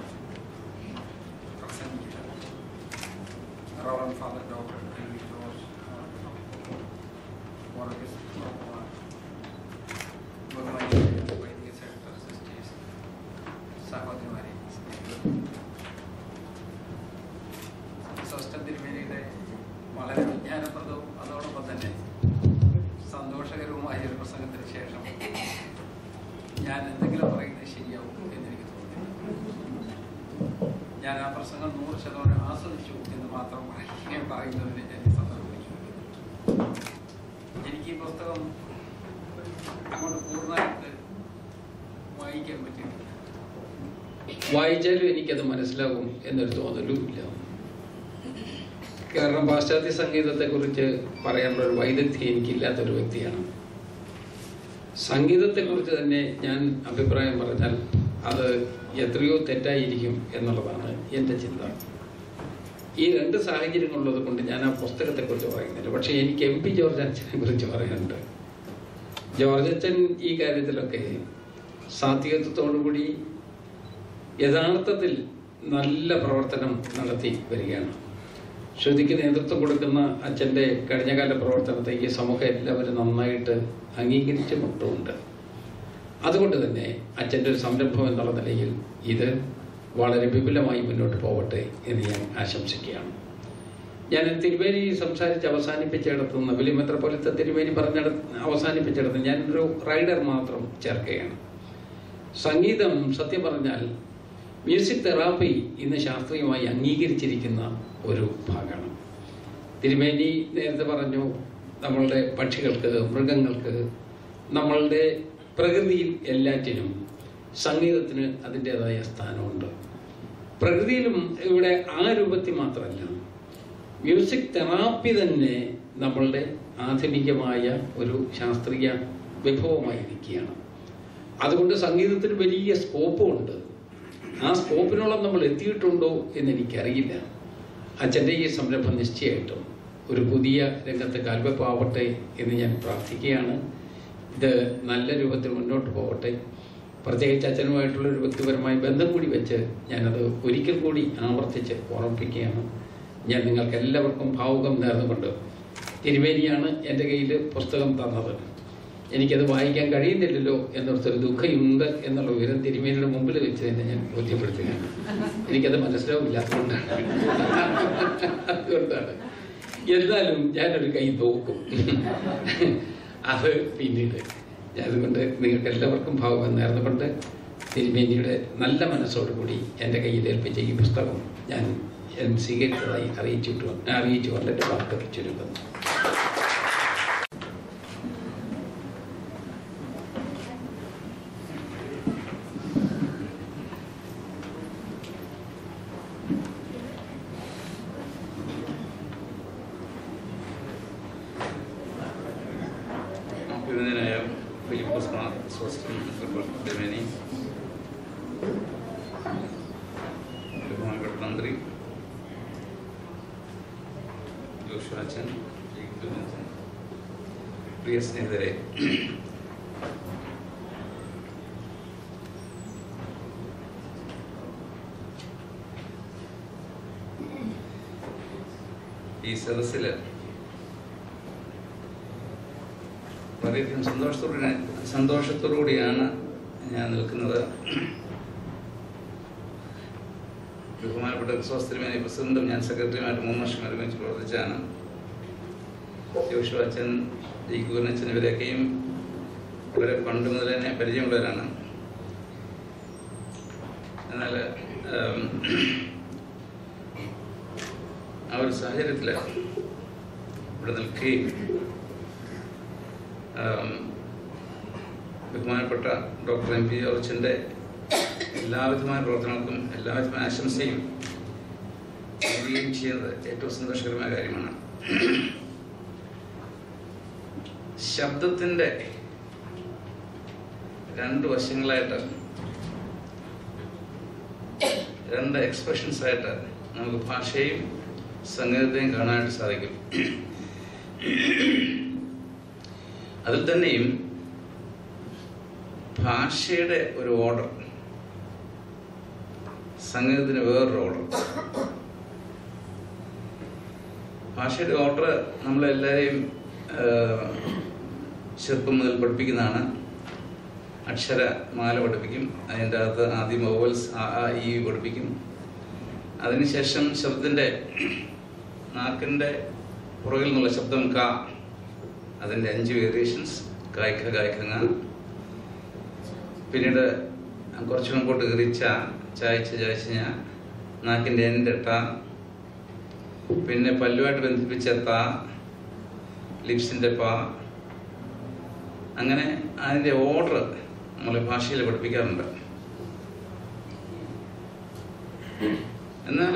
പ്രസംഗിക്കുന്നത് റവറൻഡ് ഫാദർ ഡോക്ടർ ബഹുമാനിയ വൈദിക സെക്രട്ടറി സിസ്റ്റേഴ്സ്, ഞാൻ എന്തെങ്കിലും പറയുന്നത് ശരിയാവും എന്നെനിക്ക് തോന്നുന്നില്ല. ഞാൻ ആ പ്രസംഗം 100% ആസ്വദിച്ചു എന്ന് മാത്രം പറയുന്നതിന് ഞാൻ സന്ദർഭിക്കുന്നു. എനിക്ക് ഈ പുസ്തകം അങ്ങോട്ട് പൂർണ്ണമായിട്ട് വായിക്കാൻ പറ്റിയിട്ടില്ല. വായിച്ചാലും എനിക്കത് മനസ്സിലാകും എന്നൊരു തോന്നലും ഇല്ല. കാരണം പാശ്ചാത്യ സംഗീതത്തെക്കുറിച്ച് പറയാനുള്ള ഒരു വൈദഗ്ധ്യം എനിക്കില്ലാത്തൊരു വ്യക്തിയാണ്. സംഗീതത്തെക്കുറിച്ച് തന്നെ ഞാൻ അഭിപ്രായം പറഞ്ഞാൽ അത് എത്രയോ തെറ്റായിരിക്കും എന്നുള്ളതാണ് എൻ്റെ ചിന്ത. ഈ രണ്ട് സാഹചര്യങ്ങളുള്ളത് കൊണ്ട് ഞാൻ ആ പുസ്തകത്തെക്കുറിച്ച് പറയുന്നില്ല. പക്ഷേ എനിക്ക് MP ജോർജ് അച്ഛനെ കുറിച്ച് പറയാനുണ്ട്. ജോർജ് അച്ഛൻ ഈ കാര്യത്തിലൊക്കെ സാത്വികത്വത്തോടുകൂടി യഥാർത്ഥത്തിൽ നല്ല പ്രവർത്തനം നടത്തി വരികയാണ്. ശ്രുതിക്ക് നേതൃത്വം കൊടുക്കുന്ന അച്ഛൻ്റെ കഴിഞ്ഞകാല പ്രവർത്തനത്തെ ഈ സമൂഹം എല്ലാവരും നന്നായിട്ട് അംഗീകരിച്ചുമുണ്ട്. അതുകൊണ്ട് തന്നെ അച്ഛൻ്റെ ഒരു സംരംഭം എന്നുള്ള നിലയിൽ ഇത് വളരെ വിപുലമായി മുന്നോട്ട് പോകട്ടെ എന്ന് ഞാൻ ആശംസിക്കുകയാണ്. ഞാൻ തിരുമേനി സംസാരിച്ച് അവസാനിപ്പിച്ചിടത്ത് നബിലി മെത്രാപ്പൊലീത്ത തിരുമേനി അവസാനിപ്പിച്ചിടത്ത് ഞാനൊരു റൈഡർ മാത്രം ചേർക്കുകയാണ്. സംഗീതം സത്യം പറഞ്ഞാൽ മ്യൂസിക് തെറാപ്പി ഇന്ന് ശാസ്ത്രീയമായി അംഗീകരിച്ചിരിക്കുന്ന ഒരു ഭാഗമാണ്. തിരുമേനി നേരത്തെ പറഞ്ഞു, നമ്മളുടെ പക്ഷികൾക്ക്, മൃഗങ്ങൾക്ക്, നമ്മളുടെ പ്രകൃതിയിൽ എല്ലാറ്റിനും സംഗീതത്തിന് അതിൻ്റെതായ സ്ഥാനമുണ്ട്. പ്രകൃതിയിലും ഇവിടെ ആ രൂപത്തിൽ മാത്രമല്ല, മ്യൂസിക് തെറാപ്പി തന്നെ നമ്മളുടെ ആധുനികമായ ഒരു ശാസ്ത്രീയ വിഭവമായിരിക്കുകയാണ്. അതുകൊണ്ട് സംഗീതത്തിന് വലിയ സ്കോപ്പുണ്ട്. ആ സ്കോപ്പിനോളം നമ്മൾ എത്തിയിട്ടുണ്ടോ എന്നെനിക്കറിയില്ല. അച്ഛൻ്റെ ഈ സംരംഭം നിശ്ചയമായിട്ടും ഒരു പുതിയ രംഗത്ത് കാൽവെപ്പാവട്ടെ എന്ന് ഞാൻ പ്രാർത്ഥിക്കുകയാണ്. ഇത് നല്ല രൂപത്തിൽ മുന്നോട്ട് പോകട്ടെ. പ്രത്യേകിച്ച് അച്ഛനുമായിട്ടുള്ളൊരു വ്യക്തിപരമായ ബന്ധം കൂടി വെച്ച് ഞാനത് ഒരിക്കൽ കൂടി ആവർത്തിച്ച് ഓർമ്മിപ്പിക്കുകയാണ്. ഞാൻ നിങ്ങൾക്ക് എല്ലാവർക്കും ഭാവുകം നേർന്നുകൊണ്ട്, തിരുമേനിയാണ് എൻ്റെ കയ്യിൽ പുസ്തകം തന്നത്, എനിക്കത് വായിക്കാൻ കഴിയുന്നില്ലല്ലോ എന്നൊരു ദുഃഖമുണ്ട് എന്നുള്ള വിവരം തിരുമേനിയുടെ മുമ്പിൽ വെച്ച് തന്നെ ഞാൻ ബോധ്യപ്പെടുത്തുകയാണ്. എനിക്കത് മനസ്സിലാവില്ല, അതുകൊണ്ടാണ്. എന്നാലും ഞാനൊരു കൈ നോക്കും. അത് പിന്നീട് അതുകൊണ്ട് നിങ്ങൾക്ക് എല്ലാവർക്കും ഭാവം നേർന്നുകൊണ്ട് തിരുമേനിയുടെ നല്ല മനസ്സോടുകൂടി എൻ്റെ കയ്യിൽ ഏൽപ്പിച്ച ഈ പുസ്തകം ഞാൻ സ്വീകരിച്ചതായി അറിയിച്ചുകൊണ്ട് എൻ്റെ വാക്ക് ചുരുക്കുന്നു. ബഹുമാനപ്പെട്ട മന്ത്രി ജോഷുവാച്ചൻ, പ്രിയ സ്നേഹിതരെ, ഈ സദസ്സിൽ വളരെയധികം സന്തോഷത്തോടുകൂടിയാണ് ഞാൻ നിൽക്കുന്നത്. ബഹുമാനപ്പെട്ട ക്രിസ്തോസ് പ്രസിഡന്റും ഞാൻ സെക്രട്ടറിയുമായിട്ട് 3 വർഷം ഒരുമിച്ച് പ്രവർത്തിച്ചാണ്. ജോഷുവാച്ചൻ, ജയിക്കൂരനച്ഛൻ ഇവരെയൊക്കെയും വളരെ പണ്ട് മുതൽ തന്നെ പരിചയമുള്ളവരാണ്. എന്നാൽ ആ ഒരു സാഹചര്യത്തിൽ ഇവിടെ നിൽക്കുകയും ബഹുമാനപ്പെട്ട ഡോക്ടർ MP ജോർജിൻ്റെ എല്ലാവിധമായ പ്രവർത്തനങ്ങൾക്കും എല്ലാവിധമായ ആശംസയും നൽകുകയും ചെയ്യുന്നത് ഏറ്റവും സന്തോഷകരമായ കാര്യമാണ്. ശബ്ദത്തിൻ്റെ 2 വശങ്ങളായിട്ട്, 2 എക്സ്പ്രഷൻസ് ആയിട്ട് നമുക്ക് ഭാഷയും സംഗീതത്തെയും കാണാനായിട്ട് സാധിക്കും. അതിൽ തന്നെയും ഭാഷയുടെ ഒരു ഓർഡർ, സംഗീതത്തിന് വേറൊരു ഓർഡർ. ഭാഷയുടെ ഓർഡർ നമ്മളെല്ലാവരെയും ചെറുപ്പം മുതൽ പഠിപ്പിക്കുന്നതാണ്. അക്ഷരമാല പഠിപ്പിക്കും, അതിൻ്റെ അകത്ത് ആദ്യം വവൽസ് ഈ പഠിപ്പിക്കും. അതിനുശേഷം ശബ്ദത്തിൻ്റെ നാക്കിൻ്റെ പുറകിൽ നിന്നുള്ള ശബ്ദം ക, അതിൻ്റെ 5 വേരിയേഷൻസ്, കായ്ക്ക, കായ്ക്കങ്ങ. പിന്നീട് കുറച്ച് മുമ്പോട്ട് കയറി ചായച്ച് ഞാൻ നാക്കിൻ്റെ എൻ്റെ പിന്നെ പല്ലുമായിട്ട് ബന്ധിപ്പിച്ച ലിപ്സിൻ്റെ അങ്ങനെ അതിൻ്റെ ഓർഡർ നമ്മളെ ഭാഷയിൽ പഠിപ്പിക്കാറുണ്ട്. എന്നാൽ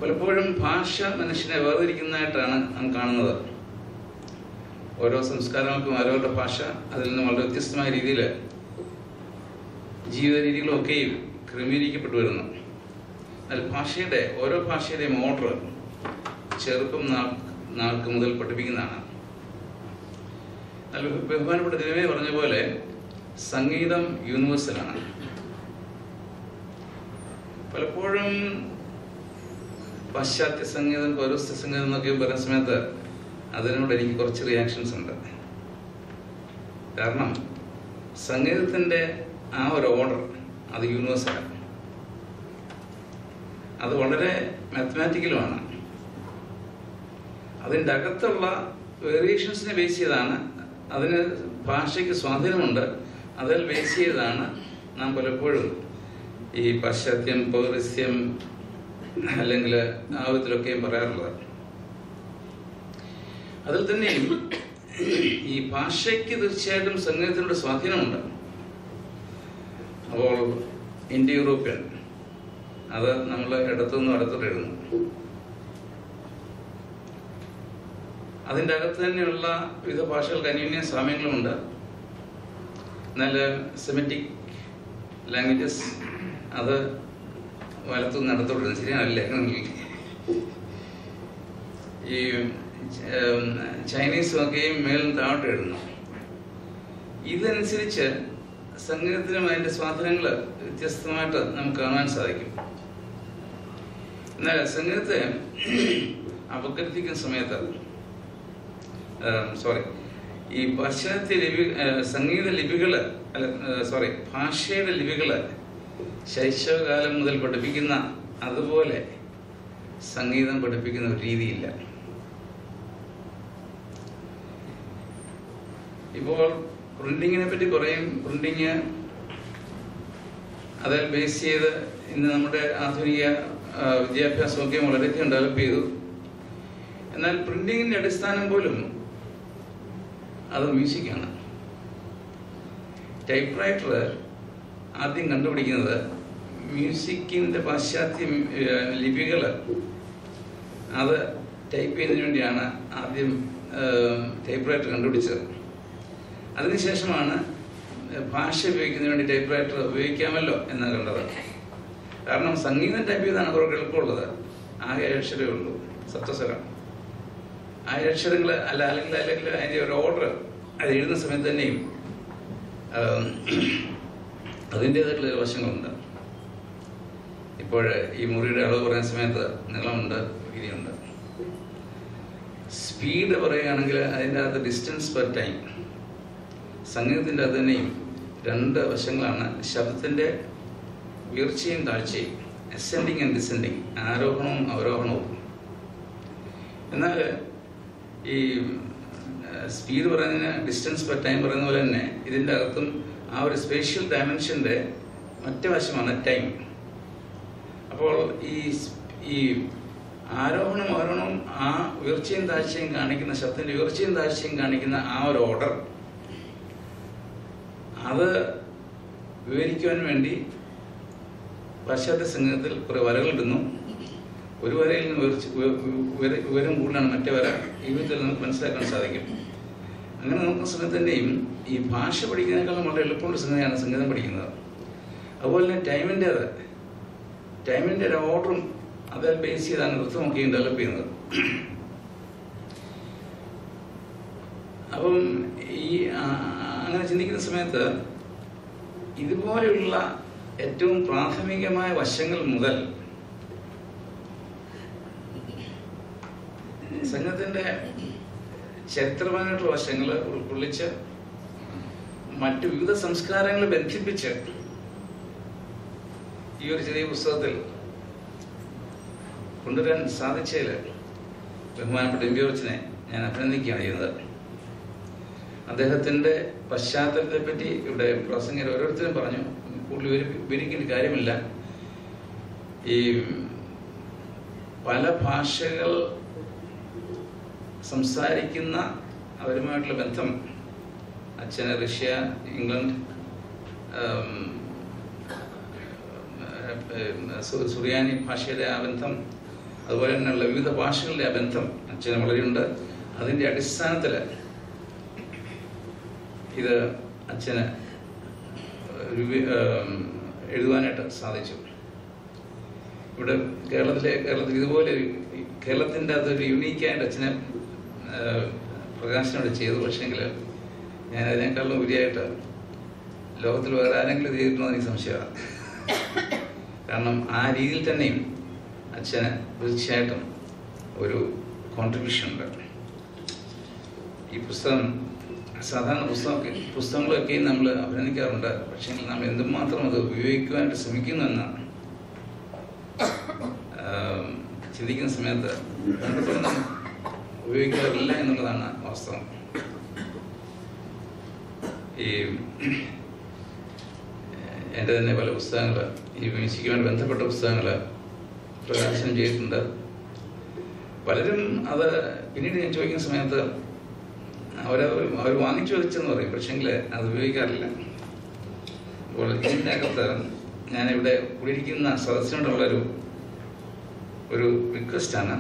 പലപ്പോഴും ഭാഷ മനുഷ്യനെ വേർതിരിക്കുന്നതായിട്ടാണ് നാം കാണുന്നത്. ഓരോ സംസ്കാരങ്ങൾക്കും അവരവരുടെ ഭാഷ അതിൽ നിന്ന് വളരെ വ്യത്യസ്തമായ രീതിയിൽ ജീവിത രീതികളൊക്കെയും ക്രമീകരിക്കപ്പെട്ടു വരുന്നു. എന്നാൽ ഓരോ ഭാഷയുടെയും ഓർഡർ ചെറുപ്പം നാൾക്ക് മുതൽ പഠിപ്പിക്കുന്നതാണ്. എന്നാൽ ബഹുമാനപ്പെട്ട ദിനമേ പറഞ്ഞ പോലെ സംഗീതം യൂണിവേഴ്സലാണ്. പലപ്പോഴും പാശ്ചാത്യ സംഗീതം, പൗരസ്ത്യ സംഗീതം എന്നൊക്കെ പറയുന്ന സമയത്ത് അതിനോട് എനിക്ക് കുറച്ച് റിയാക്ഷൻസ് ഉണ്ട്. കാരണം സംഗീതത്തിൻ്റെ ആ ഒരു ഓർഡർ അത് യൂണിവേഴ്സലാണ്. അത് വളരെ മാത്തമാറ്റിക്കലുമാണ്. അതിൻ്റെ അകത്തുള്ള വേരിയേഷൻസിനെ ബേസ് ചെയ്താണ്, അതിന് ഭാഷയ്ക്ക് സ്വാധീനമുണ്ട്. അതിൽ ബേസ് ചെയ്താണ് നാം പലപ്പോഴും ഈ പാശ്ചാത്യം, പൗരസ്ത്യം അല്ലെങ്കിൽ ആ വിധത്തിലൊക്കെയും പറയാറുള്ളത്. അതിൽ തന്നെയും ഈ ഭാഷയ്ക്ക് തീർച്ചയായിട്ടും സംഗീതത്തിനോട് സ്വാധീനമുണ്ട്. അപ്പോൾ ഇൻഡോ യൂറോപ്യൻ അത് നമ്മൾ ഇടത്തുനിന്നും അടുത്തോട്ട് എഴുതുന്നു. അതിൻ്റെ അകത്ത് തന്നെയുള്ള വിവിധ ഭാഷകൾക്ക് അന്യോന്യ സാമ്യങ്ങളുമുണ്ട്. എന്നാൽ സെമിറ്റിക് ലാംഗ്വേജസ് അത് വലത്തുനിന്ന് അടുത്തോട്ട് എഴുതുന്നു. ശരിയാണല്ലേ? ഈ ചൈനീസും ഒക്കെയും മേലും താഴോട്ട് എഴുതുന്നു. ഇതനുസരിച്ച് സംഗീതത്തിനും അതിൻ്റെ സ്വാധീനങ്ങൾ വ്യത്യസ്തമായിട്ട് നമുക്ക് കാണാൻ സാധിക്കും. എന്നാൽ സംഗീതത്തെ അപഗ്രഥിക്കുന്ന സമയത്ത് ഈ പാശ്ചാത്യ സംഗീത ലിപികൾ ഭാഷയുടെ ലിപികൾ ശൈശവകാലം മുതൽ പഠിപ്പിക്കുന്ന അതുപോലെ സംഗീതം പഠിപ്പിക്കുന്ന ഒരു രീതിയില്ല. ഇപ്പോൾ പ്രിന്റിങ്ങിനെ പറ്റി പറയും. പ്രിന്റിങ് അതിൽ ബേസ് ചെയ്ത് ഇന്ന് നമ്മുടെ ആധുനിക വിദ്യാഭ്യാസമൊക്കെ വളരെയധികം ഡെവലപ്പ് ചെയ്തു. എന്നാൽ പ്രിന്റിങ്ങിന്റെ അടിസ്ഥാനം പോലും അത് മ്യൂസിക്കാണ്. ടൈപ്പ് റൈറ്റർ ആദ്യം കണ്ടുപിടിക്കുന്നത് മ്യൂസിക്കിന്റെ പാശ്ചാത്യ ലിപികൾ അത് ടൈപ്പ് ചെയ്യുന്നതിന് വേണ്ടിയാണ് ആദ്യം ടൈപ്പ് റൈറ്റർ കണ്ടുപിടിച്ചത്. അതിനുശേഷമാണ് ഭാഷ ഉപയോഗിക്കുന്നതിന് വേണ്ടി ടൈപ്പ് റൈറ്റർ ഉപയോഗിക്കാമല്ലോ എന്ന് കണ്ടത്. കാരണം സംഗീതം ടൈപ്പ് ചെയ്താണ് അവർക്ക് എളുപ്പമുള്ളത്. ആകെ 7 അക്ഷരമേ ഉള്ളൂ, സപ്തസ്വരം. ആ 7 അക്ഷരങ്ങൾ അല്ലെങ്കിൽ അതിൻ്റെ ഒരു ഓർഡർ അത് എഴുതുന്ന സമയത്ത് തന്നെയും അതിൻ്റേതായിട്ടുള്ള വശങ്ങളുണ്ട്. ഇപ്പോൾ ഈ മുറിയുടെ അളവ് പറയുന്ന സമയത്ത് നീളമുണ്ട്, വീതിയുണ്ട്. സ്പീഡ് പറയുകയാണെങ്കിൽ അതിൻ്റെ അകത്ത് ഡിസ്റ്റൻസ് പെർ ടൈം. സംഗീതത്തിൻ്റെ അത് തന്നെയും 2 വശങ്ങളാണ്. ശബ്ദത്തിൻ്റെ ഉയർച്ചയും താഴ്ചയും, അസെൻഡിങ് ആൻഡ് ഡിസെൻഡിങ്, ആരോഹണവും അവരോഹണവും. എന്നാൽ ഈ സ്പീഡ് പറയുന്നതിന് ഡിസ്റ്റൻസ് പെർ ടൈം പറയുന്ന പോലെ തന്നെ ഇതിൻ്റെ അകത്തും ആ ഒരു സ്പേഷ്യൽ ഡയമെൻഷൻ്റെ മറ്റേ വശമാണ് ടൈം. അപ്പോൾ ഈ ആരോഹണം അവരോഹണവും ആ ഉയർച്ചയും താഴ്ചയും കാണിക്കുന്ന, ശബ്ദത്തിൻ്റെ ഉയർച്ചയും താഴ്ചയും കാണിക്കുന്ന ആ ഒരു ഓർഡർ അത് വിവരിക്കുവാൻ വേണ്ടി പാശ്ചാത്യ സംഗീതത്തിൽ കുറേ വരകളിടുന്നു. ഒരു വരയിൽ നിന്ന് ഉയരം കൂടുതലാണ് മറ്റേ വര. ഈ വിധത്തിൽ നമുക്ക് മനസ്സിലാക്കാൻ സാധിക്കും. അങ്ങനെ നോക്കുന്ന സമയത്ത് തന്നെയും ഈ ഭാഷ പഠിക്കുന്നതിനേക്കാളും വളരെ എളുപ്പമുള്ള സംഗതിയാണ് സംഗീതം പഠിക്കുന്നത്. അതുപോലെ തന്നെ ടൈമിൻ്റെ ഒരു ഓർഡറും അതിൽ ബേസ് ചെയ്താണ് നൃത്തമൊക്കെയും ഡെവലപ്പ് ചെയ്യുന്നത്. അപ്പം ഈ അങ്ങനെ ചിന്തിക്കുന്ന സമയത്ത് ഇതുപോലെയുള്ള ഏറ്റവും പ്രാഥമികമായ വശങ്ങൾ മുതൽ സംഗീതത്തിൻ്റെ ചരിത്രപരമായിട്ടുള്ള വശങ്ങൾ ഉൾക്കൊള്ളിച്ച് മറ്റു വിവിധ സംസ്കാരങ്ങളെ ബന്ധിപ്പിച്ച് ഈ ഒരു ചെറിയ പുസ്തകത്തിൽ കൊണ്ടുവരാൻ സാധിച്ചതിൽ ബഹുമാനപ്പെട്ട എം.പി. ഞാൻ അഭിനന്ദിക്കുകയാണ് ചെയ്യുന്നത്. അദ്ദേഹത്തിൻ്റെ പശ്ചാത്തലത്തെ പറ്റി ഇവിടെ പ്രസംഗർ ഓരോരുത്തരും പറഞ്ഞു. കൂടുതൽ വിവരിക്കേണ്ട കാര്യമില്ല. ഈ പല ഭാഷകൾ സംസാരിക്കുന്ന അവരുമായിട്ടുള്ള ബന്ധം, അച്ഛന് റഷ്യ, ഇംഗ്ലണ്ട്, സുറിയാനി ഭാഷയുടെ ആ ബന്ധം, അതുപോലെ തന്നെയുള്ള വിവിധ ഭാഷകളുടെ ആ ബന്ധം അച്ഛന് വളരെയുണ്ട്. അതിൻ്റെ അടിസ്ഥാനത്തിൽ ഇത് അച്ഛന് എഴുതുവാനായിട്ട് സാധിച്ചു. ഇവിടെ കേരളത്തിൽ ഇതുപോലെ കേരളത്തിൻ്റെ അതൊരു യുണീക്കായിട്ട് അച്ഛനെ പ്രകാശനം ഇവിടെ ചെയ്തു. പക്ഷേങ്കിൽ ഞാൻ അതിനേക്കാളും ഉപരിയായിട്ട് ലോകത്തിൽ വേറെ ആരെങ്കിലും ചെയ്തിട്ടുണ്ടോ എനിക്ക് സംശയമാണ്. കാരണം ആ രീതിയിൽ തന്നെയും അച്ഛന് തീർച്ചയായിട്ടും ഒരു കോൺട്രിബ്യൂഷൻ ഉണ്ട്. ഈ പുസ്തകം സാധാരണ പുസ്തകങ്ങളൊക്കെ നമ്മൾ അഭിനന്ദിക്കാറുണ്ട്. പക്ഷേ നമ്മൾ എന്തുമാത്രം അത് ഉപയോഗിക്കുവാനായിട്ട് ശ്രമിക്കുന്നു എന്നാണ് ചിന്തിക്കുന്ന സമയത്ത് പലപ്പോഴും ഉപയോഗിക്കാറില്ല എന്നുള്ളതാണ് വാസ്തവം. ഈ എൻ്റെ തന്നെ പല പുസ്തകങ്ങൾ, ഈ മ്യൂസിക്കുമായി ബന്ധപ്പെട്ട പുസ്തകങ്ങൾ പ്രകാശനം ചെയ്തിട്ടുണ്ട്. പലരും അത് പിന്നീട് ഞാൻ ചോദിക്കുന്ന സമയത്ത് അവർ വാങ്ങിച്ചു വെച്ചെന്ന് പറയും, പക്ഷെങ്കിൽ അത് ഉപയോഗിക്കാറില്ല. അപ്പോൾ ഇതിൻ്റെ അകത്ത് ഞാനിവിടെ കൂടിയിരിക്കുന്ന സദസ്സിനോടുള്ളൊരു റിക്വസ്റ്റാണ്,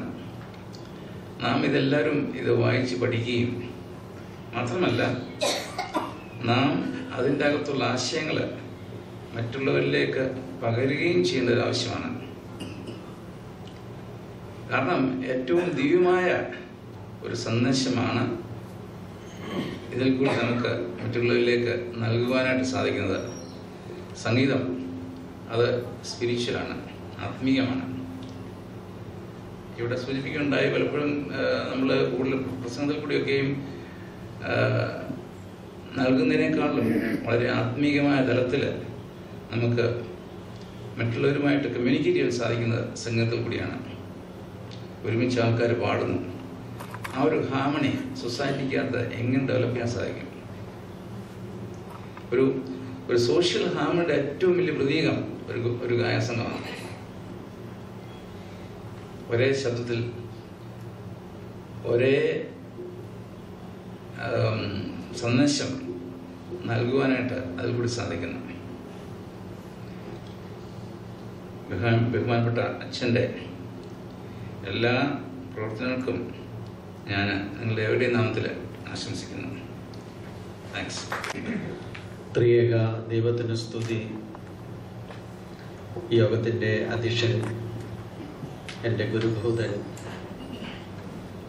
നാം ഇതെല്ലാവരും ഇത് വായിച്ച് പഠിക്കുകയും മാത്രമല്ല നാം അതിൻ്റെ അകത്തുള്ള ആശയങ്ങൾ മറ്റുള്ളവരിലേക്ക് പകരുകയും ചെയ്യേണ്ട ഒരു ആവശ്യമാണ്. കാരണം ഏറ്റവും ദിവ്യമായ ഒരു സന്ദേശമാണ് ഇതിൽ കൂടി നമുക്ക് മറ്റുള്ളവരിലേക്ക് നൽകുവാനായിട്ട് സാധിക്കുന്നത്. സംഗീതം അത് സ്പിരിച്വലാണ്, ആത്മീയമാണ്. ഇവിടെ സൂചിപ്പിക്കുകയുണ്ടായി, പലപ്പോഴും നമ്മൾ കൂടുതൽ പ്രസംഗത്തിൽ കൂടിയൊക്കെയും നൽകുന്നതിനേക്കാളും വളരെ ആത്മീയമായ തലത്തിൽ നമുക്ക് മറ്റുള്ളവരുമായിട്ട് കമ്മ്യൂണിക്കേറ്റ് ചെയ്യാൻ സാധിക്കുന്നത് സംഗീതത്തിൽ കൂടിയാണ്. ഒരുമിച്ച് ആൾക്കാർ പാടുന്നു, ആ ഒരു ഹാർമണി സൊസൈറ്റിക്കകത്ത് എങ്ങനെ ഡെവലപ്പ് ചെയ്യാൻ സാധിക്കും? ഒരു സോഷ്യൽ ഹാർമണിയുടെ ഏറ്റവും വലിയ പ്രതീകം ഒരു ഗായസംഘമാണ്. ഒരേ ശബ്ദത്തിൽ ഒരേ സന്ദേശം നൽകുവാനായിട്ട് അതിൽ കൂടി സാധിക്കുന്നു. ബഹുമാനപ്പെട്ട അച്ഛൻ്റെ എല്ലാ പ്രവർത്തനങ്ങൾക്കും ഞാൻ നിങ്ങളുടെ എവിടെയും നാമത്തിൽ ആശംസിക്കുന്നു. താങ്ക്സ്. ത്രിയേക ദൈവത്തിന് സ്തുതി. യോഗത്തിൻ്റെ അധ്യക്ഷൻ, എൻ്റെ ഗുരുഭൂതൻ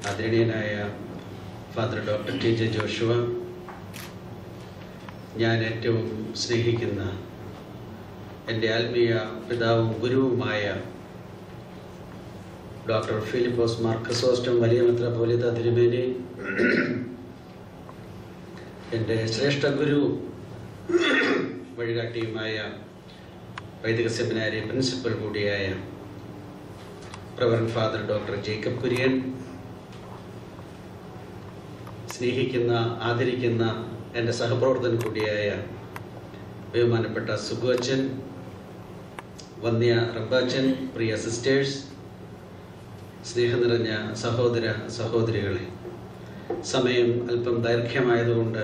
ആദരണീയനായ father doctor T J Joshua, ഞാൻ ഏറ്റവും സ്നേഹിക്കുന്ന എൻ്റെ ആത്മീയ പിതാവും ഗുരുവുമായ ഡോക്ടർ ഫിലിപ്പോസ് മാർ ക്രിസോസ്റ്റം വലിയ മെത്രാപ്പോലീത്ത തിരുമേനി, എൻ്റെ ശ്രേഷ്ഠ ഗുരു വഴികാട്ടിയുമായ വൈദിക സെമിനാരി പ്രിൻസിപ്പൽ കൂടിയായ reverend father doctor Jacob Kurian, സ്നേഹിക്കുന്ന ആദരിക്കുന്ന എൻ്റെ സഹപ്രവർത്തകൻ കൂടിയായ ബഹുമാനപ്പെട്ട സുഗു അച്ഛൻ, വന്യ റബ്ബാച്ചൻ, പ്രിയ സിസ്റ്റേഴ്സ്, സ്നേഹം നിറഞ്ഞ സഹോദര സഹോദരികളെ, സമയം അല്പം ദൈർഘ്യമായതുകൊണ്ട്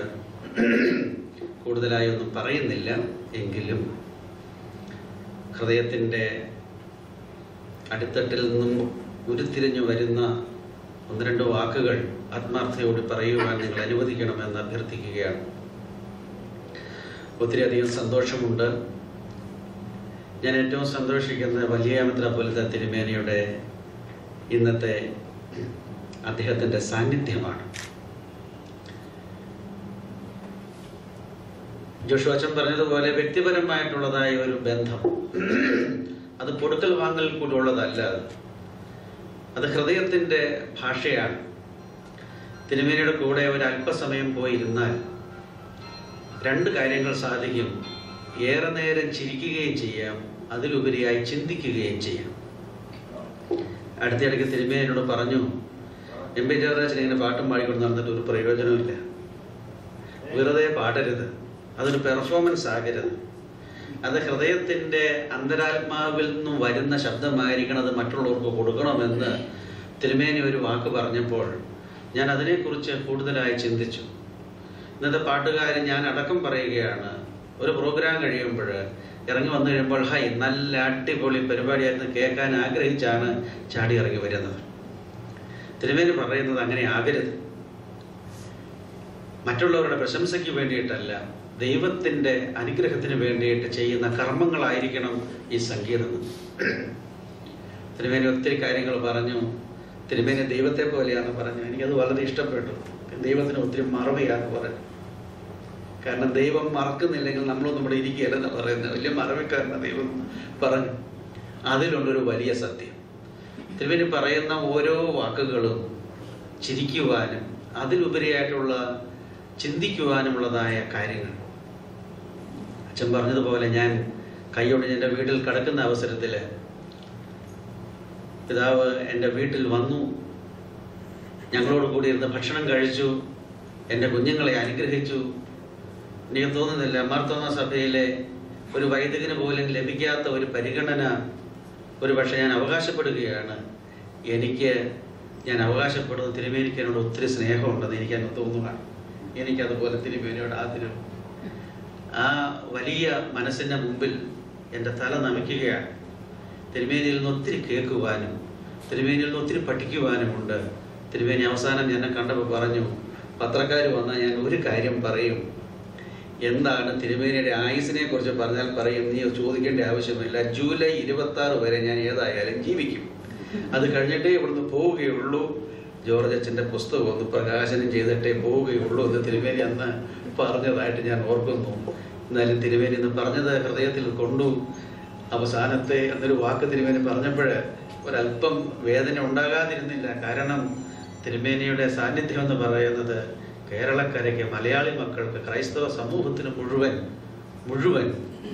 കൂടുതലായൊന്നും പറയുന്നില്ല. എങ്കിലും ഹൃദയത്തിൻ്റെ അടിത്തട്ടിൽ നിന്നും ഉരുത്തിരിഞ്ഞു വരുന്ന ഒന്ന് രണ്ട് വാക്കുകൾ ആത്മാർത്ഥയോട് പറയുവാൻ നിങ്ങൾ അനുവദിക്കണമെന്ന് അഭ്യർത്ഥിക്കുകയാണ്. ഒത്തിരിയധികം സന്തോഷമുണ്ട്. ഞാൻ ഏറ്റവും സന്തോഷിക്കുന്ന വലിയ മെത്രാപ്പോലീത്ത തിരുമേനിയുടെ ഇന്നത്തെ അദ്ദേഹത്തിൻ്റെ സാന്നിധ്യമാണ്. ജോഷു അച്ഛൻ പറഞ്ഞതുപോലെ വ്യക്തിപരമായിട്ടുള്ളതായ ഒരു ബന്ധം, അത് കൊടുക്കൽ വാങ്ങൽ കൂടി ഉള്ളതല്ല, അത് ഹൃദയത്തിൻ്റെ ഭാഷയാണ്. തിരുമേനിയുടെ കൂടെ ഒരു അല്പസമയം പോയിരുന്നാൽ രണ്ട് കാര്യങ്ങൾ സാധിക്കും. ഏറെ നേരം ചിരിക്കുകയും ചെയ്യാം, അതിലുപരിയായി ചിന്തിക്കുകയും ചെയ്യാം. അടുത്തിടയ്ക്ക് തിരുമേനിയോട് പറഞ്ഞു, എം പി ജയരാജൻ ഇങ്ങനെ പാട്ടും പാടിക്കൊണ്ട് നടന്നിട്ട് ഒരു പ്രയോജനമില്ല. വെറുതെ പാടരുത്, അതൊരു പെർഫോമൻസ് ആകരുത്. അത് ഹൃദയത്തിൻ്റെ അന്തരാത്മാവിൽ നിന്നും വരുന്ന ശബ്ദമായിരിക്കണം, അത് മറ്റുള്ളവർക്ക് കൊടുക്കണമെന്ന് തിരുമേനി ഒരു വാക്ക് പറഞ്ഞപ്പോൾ ഞാൻ അതിനെക്കുറിച്ച് കൂടുതലായി ചിന്തിച്ചു. ഇന്നത്തെ പാട്ടുകാർ ഞാൻ അടക്കം പറയുകയാണ്, ഒരു പ്രോഗ്രാം കഴിയുമ്പോൾ ഇറങ്ങി വന്നു കഴിയുമ്പോൾ ഹൈ നല്ല അടിപൊളി പരിപാടിയായിരുന്നു കേൾക്കാൻ ആഗ്രഹിച്ചാണ് ചാടി ഇറങ്ങി വരുന്നത്. തിരുമേനി പറയുന്നത് അങ്ങനെ ആകരുത്. മറ്റുള്ളവരുടെ പ്രശംസയ്ക്ക് വേണ്ടിയിട്ടല്ല, ദൈവത്തിൻ്റെ അനുഗ്രഹത്തിന് വേണ്ടിയിട്ട് ചെയ്യുന്ന കർമ്മങ്ങളായിരിക്കണം ഈ സംഗീതം. തിരുമേനി ഒത്തിരി കാര്യങ്ങൾ പറഞ്ഞു. തിരുമേനി ദൈവത്തെ പോലെയാണെന്ന് പറഞ്ഞു. എനിക്കത് വളരെ ഇഷ്ടപ്പെട്ടു. ദൈവത്തിന് ഒത്തിരി മറവിയാന്ന് പറഞ്ഞു. കാരണം ദൈവം മറക്കുന്നില്ലെങ്കിൽ നമ്മളൊന്നും ഇവിടെ ഇരിക്കുകയല്ലെന്ന് പറയുന്നത്. വലിയ മറവിക്കാരനാണ് ദൈവം പറഞ്ഞു. അതിലുള്ളൊരു വലിയ സത്യം. തിരുമേനി പറയുന്ന ഓരോ വാക്കുകളും ചിരിക്കുവാനും അതിലുപരിയായിട്ടുള്ള ചിന്തിക്കുവാനുമുള്ളതായ കാര്യങ്ങൾ. അച്ഛൻ പറഞ്ഞതുപോലെ ഞാൻ കൈയൊടിഞ്ഞ് എൻ്റെ വീട്ടിൽ കിടക്കുന്ന അവസരത്തിൽ പിതാവ് എൻ്റെ വീട്ടിൽ വന്നു, ഞങ്ങളോട് കൂടി ഇരുന്ന് ഭക്ഷണം കഴിച്ചു, എൻ്റെ കുഞ്ഞുങ്ങളെ അനുഗ്രഹിച്ചു. എനിക്ക് തോന്നുന്നില്ല മാർത്തോമാ സഭയിലെ ഒരു വൈദികന് പോലും ലഭിക്കാത്ത ഒരു പരിഗണന ഒരു പക്ഷേ ഞാൻ അവകാശപ്പെടുകയാണ്. ഞാൻ അവകാശപ്പെടുന്നത് തിരുമേനിക്ക് എന്നോട് ഒത്തിരി സ്നേഹമുണ്ടെന്ന് എനിക്കങ്ങ് തോന്നുകയാണ്. എനിക്കതുപോലെ തിരുമേനിയോട് ആദരവ്. ആ വലിയ മനസ്സിൻ്റെ മുമ്പിൽ എൻ്റെ തല നമിക്കുകയാണ്. തിരുമേനിയിൽ നിന്ന് ഒത്തിരി കേൾക്കുവാനും തിരുമേനിയിൽ നിന്ന് ഒത്തിരി പഠിക്കുവാനുമുണ്ട്. തിരുമേനി അവസാനം എന്നെ കണ്ടപ്പോൾ പറഞ്ഞു, പത്രക്കാർ വന്നാൽ ഞാൻ ഒരു കാര്യം പറയും, എന്താണ് തിരുമേനിയുടെ ആയുസിനെ കുറിച്ച് പറഞ്ഞാൽ പറയും, നീ ചോദിക്കേണ്ട ആവശ്യമില്ല, ജൂലൈ 26 വരെ ഞാൻ ഏതായാലും ജീവിക്കും, അത് കഴിഞ്ഞിട്ടേ ഇവിടുന്ന് പോവുകയുള്ളൂ, ജോർജ് അച്ഛൻ്റെ പുസ്തകം ഒന്ന് പ്രകാശനം ചെയ്തിട്ടേ പോവുകയുള്ളൂ എന്ന് തിരുമേനി അന്ന് പറഞ്ഞതായിട്ട് ഞാൻ ഓർക്കുന്നു. എന്നാലും തിരുമേനി എന്ന് പറഞ്ഞത് ഹൃദയത്തിൽ കൊണ്ടു. അവസാനത്തെ എന്നൊരു വാക്ക് തിരുമേനി പറഞ്ഞപ്പോൾ ഒരല്പം വേദന ഉണ്ടാകാതിരുന്നില്ല. കാരണം തിരുമേനിയുടെ സാന്നിധ്യം എന്ന് പറയുന്നത് കേരളക്കരയ്ക്ക്, മലയാളി മക്കൾക്ക്, ക്രൈസ്തവ സമൂഹത്തിന് മുഴുവൻ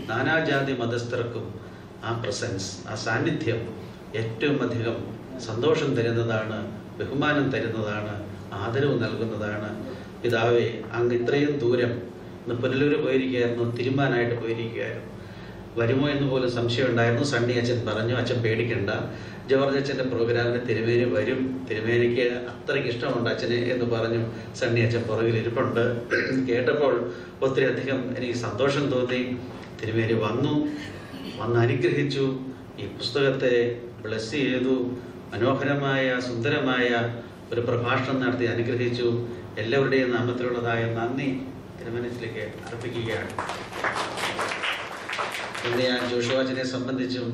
നാനാജാതി മതസ്ഥർക്കും ആ പ്രസൻസ്, ആ സാന്നിധ്യം ഏറ്റവും അധികം സന്തോഷം തരുന്നതാണ്, ബഹുമാനം തരുന്നതാണ്, ആദരവ് നൽകുന്നതാണ്. പിതാവേ, അങ്ങ് ഇത്രയും ദൂരം ഇന്ന് പുനലൂര് പോയിരിക്കുകയായിരുന്നു, തിരുമ്പാനായിട്ട് പോയിരിക്കുകയായിരുന്നു, വരുമോ എന്ന് പോലും സംശയം ഉണ്ടായിരുന്നു. സണ്ണി അച്ഛൻ പറഞ്ഞു, അച്ഛൻ പേടിക്കണ്ട, ജോർജ് അച്ഛൻ്റെ പ്രോഗ്രാമിന് തിരുമേനി വരും, തിരുമേനിക്ക് അത്രയ്ക്ക് ഇഷ്ടമുണ്ട് അച്ഛനെ എന്ന് പറഞ്ഞു. സണ്ണി അച്ഛൻ പുറകിൽ ഇരിപ്പുണ്ട്. കേട്ടപ്പോൾ ഒത്തിരി അധികം എനിക്ക് സന്തോഷം തോന്നി. തിരുമേനി വന്ന് അനുഗ്രഹിച്ചു, ഈ പുസ്തകത്തെ ബ്ലെസ് ചെയ്തു, മനോഹരമായ സുന്ദരമായ ഒരു പ്രഭാഷണം നടത്തി അനുഗ്രഹിച്ചു. എല്ലാവരുടെയും നാമത്തിലുള്ളതായ നന്ദി തിരുമനസിലേക്ക് അർപ്പിക്കുകയാണ്. ഞാൻ ജോഷുവാച്ചനെ സംബന്ധിച്ചും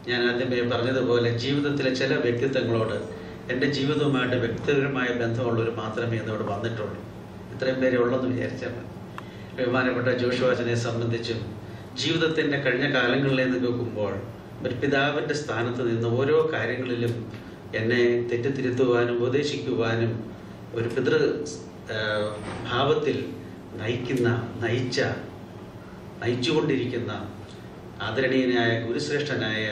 ഞാൻ ആദ്യമേ പറഞ്ഞതുപോലെ ജീവിതത്തിലെ ചില വ്യക്തിത്വങ്ങളോട് എൻ്റെ ജീവിതവുമായിട്ട് വ്യക്തിപരമായ ബന്ധമുള്ളവർ മാത്രമേ എന്നോട് വന്നിട്ടുള്ളൂ. ഇത്രയും പേരെ ഉള്ളെന്ന് വിചാരിച്ചാൽ മതി. ബഹുമാനപ്പെട്ട ജോഷുവാച്ചനെ സംബന്ധിച്ചും ജീവിതത്തിൻ്റെ കഴിഞ്ഞ കാലങ്ങളിലേക്ക് നോക്കുമ്പോൾ ഒരു പിതാവിൻ്റെ സ്ഥാനത്ത് നിന്ന് ഓരോ കാര്യങ്ങളിലും എന്നെ തെറ്റിത്തിരുത്തുവാനും ഉപദേശിക്കുവാനും ഒരു പിതൃ ഭാവത്തിൽ നയിച്ചുകൊണ്ടിരിക്കുന്ന ആദരണീയനായ ഗുരുശ്രേഷ്ഠനായ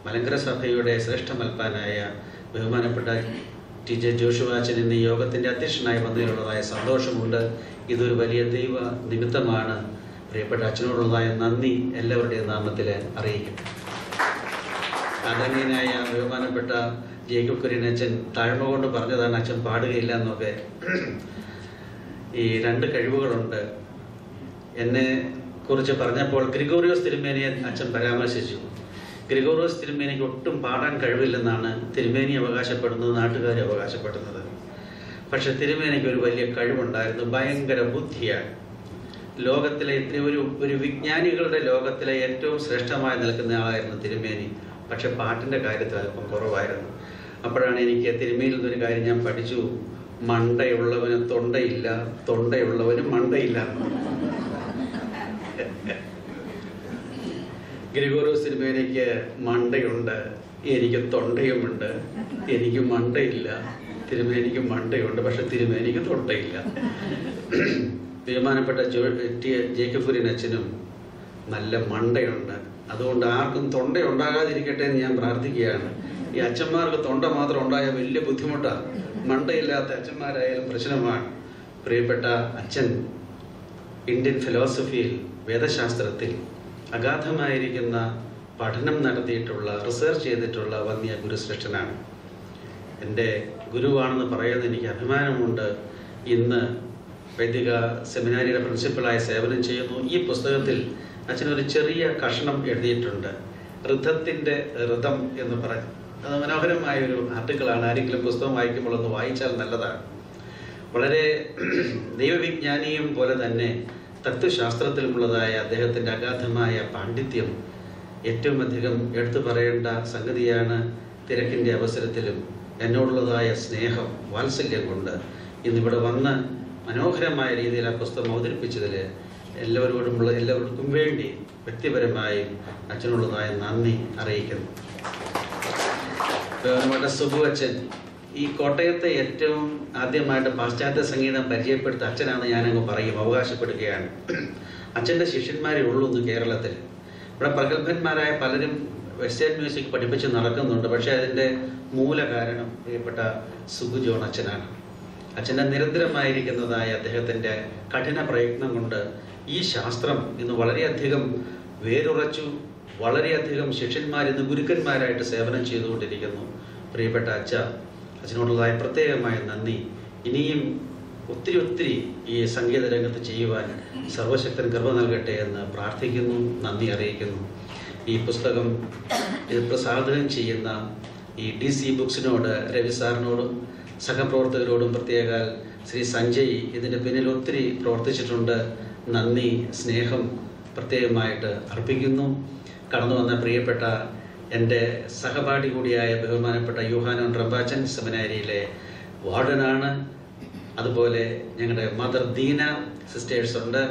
മലങ്കര സഭയുടെ ശ്രേഷ്ഠമൽപ്പാനായ ബഹുമാനപ്പെട്ട ടി ജെ ജോഷുവാച്ചൻ ഇന്ന് യോഗത്തിൻ്റെ അധ്യക്ഷനായി വന്നതിലുള്ളതായ സന്തോഷമുണ്ട്. ഇതൊരു വലിയ ദൈവ നിമിത്തമാണ്. പ്രിയപ്പെട്ട അച്ഛനോടുള്ളതായ നന്ദി എല്ലാവരുടെയും നാമത്തിൽ അറിയിക്കും. ആദരണീയനായ ബഹുമാനപ്പെട്ട ജേക്കബ് കുര്യൻ അച്ഛൻ താഴ്മ കൊണ്ട് പറഞ്ഞതാണ്, അച്ഛൻ പാടുകയില്ല എന്നൊക്കെ. ഈ 2 കഴിവുകളുണ്ട്. എന്നെ കുറിച്ച് പറഞ്ഞപ്പോൾ ഗ്രിഗോറിയോസ് തിരുമേനിയെ അച്ഛൻ പരാമർശിച്ചു. ഗ്രിഗോറിയോസ് തിരുമേനിക്ക് ഒട്ടും പാടാൻ കഴിവില്ലെന്നാണ് തിരുമേനി അവകാശപ്പെടുന്നത്, നാട്ടുകാർ അവകാശപ്പെടുന്നത്. പക്ഷെ തിരുമേനിക്ക് ഒരു വലിയ കഴിവുണ്ടായിരുന്നു, ഭയങ്കര ബുദ്ധിയാണ്. ലോകത്തിലെ ഒരു വിജ്ഞാനികളുടെ ലോകത്തിലെ ഏറ്റവും ശ്രേഷ്ഠമായി നിൽക്കുന്ന ആളായിരുന്നു തിരുമേനി. പക്ഷെ പാട്ടിൻ്റെ കാര്യത്തിൽ അല്പം കുറവായിരുന്നു. അപ്പോഴാണ് എനിക്ക് തിരുമേനിയിൽ നിന്നൊരു കാര്യം ഞാൻ പഠിച്ചു, മണ്ടയുള്ളവന് തൊണ്ടയില്ല, തൊണ്ടയുള്ളവന് മണ്ടയില്ല. ഗ്രിഗോറിയോസ് തിരുമേനിക്ക് മണ്ടയുണ്ട്, എനിക്ക് തൊണ്ടയുമുണ്ട്. എനിക്ക് മണ്ടയില്ല, തിരുമേനിക്ക് മണ്ടയുണ്ട്, പക്ഷെ തിരുമേനിക്ക് തൊണ്ടയില്ല. ബഹുമാനപ്പെട്ട ജേക്കബ് കുര്യൻ അച്ഛനും നല്ല മണ്ടയുണ്ട്. അതുകൊണ്ട് ആർക്കും തൊണ്ട ഉണ്ടാകാതിരിക്കട്ടെ എന്ന് ഞാൻ പ്രാർത്ഥിക്കുകയാണ്. ഈ അച്ഛന്മാർക്ക് തൊണ്ട മാത്രം ഉണ്ടായ വലിയ ബുദ്ധിമുട്ടാണ്. മണ്ടയില്ലാത്ത അച്ഛന്മാരായാലും പ്രശ്നമാണ്. പ്രിയപ്പെട്ട അച്ഛൻ ഇന്ത്യൻ ഫിലോസഫിയിൽ, വേദശാസ്ത്രത്തിൽ അഗാധമായിരിക്കുന്ന പഠനം നടത്തിയിട്ടുള്ള, റിസർച്ച് ചെയ്തിട്ടുള്ള വന്യ ഗുരുശ്രേഷ്ഠനാണ്. എൻ്റെ ഗുരുവാണെന്ന് പറയുന്നത് എനിക്ക് അഭിമാനമുണ്ട്. ഇന്ന് വൈദിക സെമിനാരിയുടെ പ്രിൻസിപ്പളായി സേവനം ചെയ്യുന്നു. ഈ പുസ്തകത്തിൽ അച്ഛനൊരു ചെറിയ കഷണം എഴുതിയിട്ടുണ്ട്. ഋതത്തിൻ്റെ ഋതം എന്ന് പറഞ്ഞു. അത് മനോഹരമായൊരു ആർട്ടിക്കിളാണ്. ആരെങ്കിലും പുസ്തകം വായിക്കുമ്പോൾ ഒന്ന് വായിച്ചാൽ നല്ലതാണ്. വളരെ ദൈവവിജ്ഞാനിയും പോലെ തന്നെ തത്വശാസ്ത്രത്തിലുമുള്ളതായ അദ്ദേഹത്തിൻ്റെ അഗാധമായ പാണ്ഡിത്യം ഏറ്റവും അധികം എടുത്തു പറയേണ്ട സംഗതിയാണ്. തിരക്കിൻ്റെ അവസരത്തിലും എന്നോടുള്ളതായ സ്നേഹം, വാത്സല്യം കൊണ്ട് ഇന്നിവിടെ വന്ന് മനോഹരമായ രീതിയിൽ ആ പുസ്തകം അവതരിപ്പിച്ചതിൽ എല്ലാവർക്കും വേണ്ടി വ്യക്തിപരമായും അച്ഛനുള്ളതായ നന്ദി അറിയിക്കുന്നു. നമ്മുടെ സുബു അച്ഛൻ ഈ കോട്ടയത്തെ ഏറ്റവും ആദ്യമായിട്ട് പാശ്ചാത്യ സംഗീതം പരിചയപ്പെടുത്ത അച്ഛനാണെന്ന് ഞാനങ്ങ് പറയും, അവകാശപ്പെടുകയാണ്. അച്ഛൻ്റെ ശിഷ്യന്മാരെ ഉള്ളൂ ഇന്ന് കേരളത്തിൽ. ഇവിടെ പ്രഗത്ഭന്മാരായ പലരും വെസ്റ്റേൺ മ്യൂസിക് പഠിപ്പിച്ച് നടക്കുന്നുണ്ട്. പക്ഷേ അതിൻ്റെ മൂല കാരണം പ്രിയപ്പെട്ട സുബു ജോൺ അച്ഛനാണ്. അച്ഛൻ്റെ നിരന്തരമായിരിക്കുന്നതായ അദ്ദേഹത്തിൻ്റെ കഠിന പ്രയത്നം കൊണ്ട് ഈ ശാസ്ത്രം ഇന്ന് വളരെയധികം വേരുറച്ചു. വളരെയധികം ശിഷ്യന്മാർ ഇന്ന് ഗുരുക്കന്മാരായിട്ട് സേവനം ചെയ്തുകൊണ്ടിരിക്കുന്നു. പ്രിയപ്പെട്ട അച്ഛനോടുള്ളതായ പ്രത്യേകമായ നന്ദി. ഇനിയും ഒത്തിരി ഈ സംഗീത രംഗത്ത് ചെയ്യുവാൻ സർവശക്തൻ കൃപ നൽകട്ടെ എന്ന് പ്രാർത്ഥിക്കുന്നു, നന്ദി അറിയിക്കുന്നു. ഈ പുസ്തകം ഇത് പ്രസാദനം ചെയ്യുന്ന ഈ DC ബുക്സിനോട്, രവി സാറിനോടും സഹപ്രവർത്തകരോടും പ്രത്യേക ശ്രീ സഞ്ജയ് ഇതിൻ്റെ പിന്നിൽ ഒത്തിരി പ്രവർത്തിച്ചിട്ടുണ്ട്. നന്ദി, സ്നേഹം പ്രത്യേകമായിട്ട് അർപ്പിക്കുന്നു. കടന്നു വന്ന പ്രിയപ്പെട്ട എൻ്റെ സഹപാഠി കൂടിയായ ബഹുമാനപ്പെട്ട യൂഹാനോൻ റംബാച്ചൻ സെമിനാരിയിലെ വാർഡനാണ്. അതുപോലെ ഞങ്ങളുടെ മദർ ദീന സിസ്റ്റേഴ്സ് ഉണ്ട്.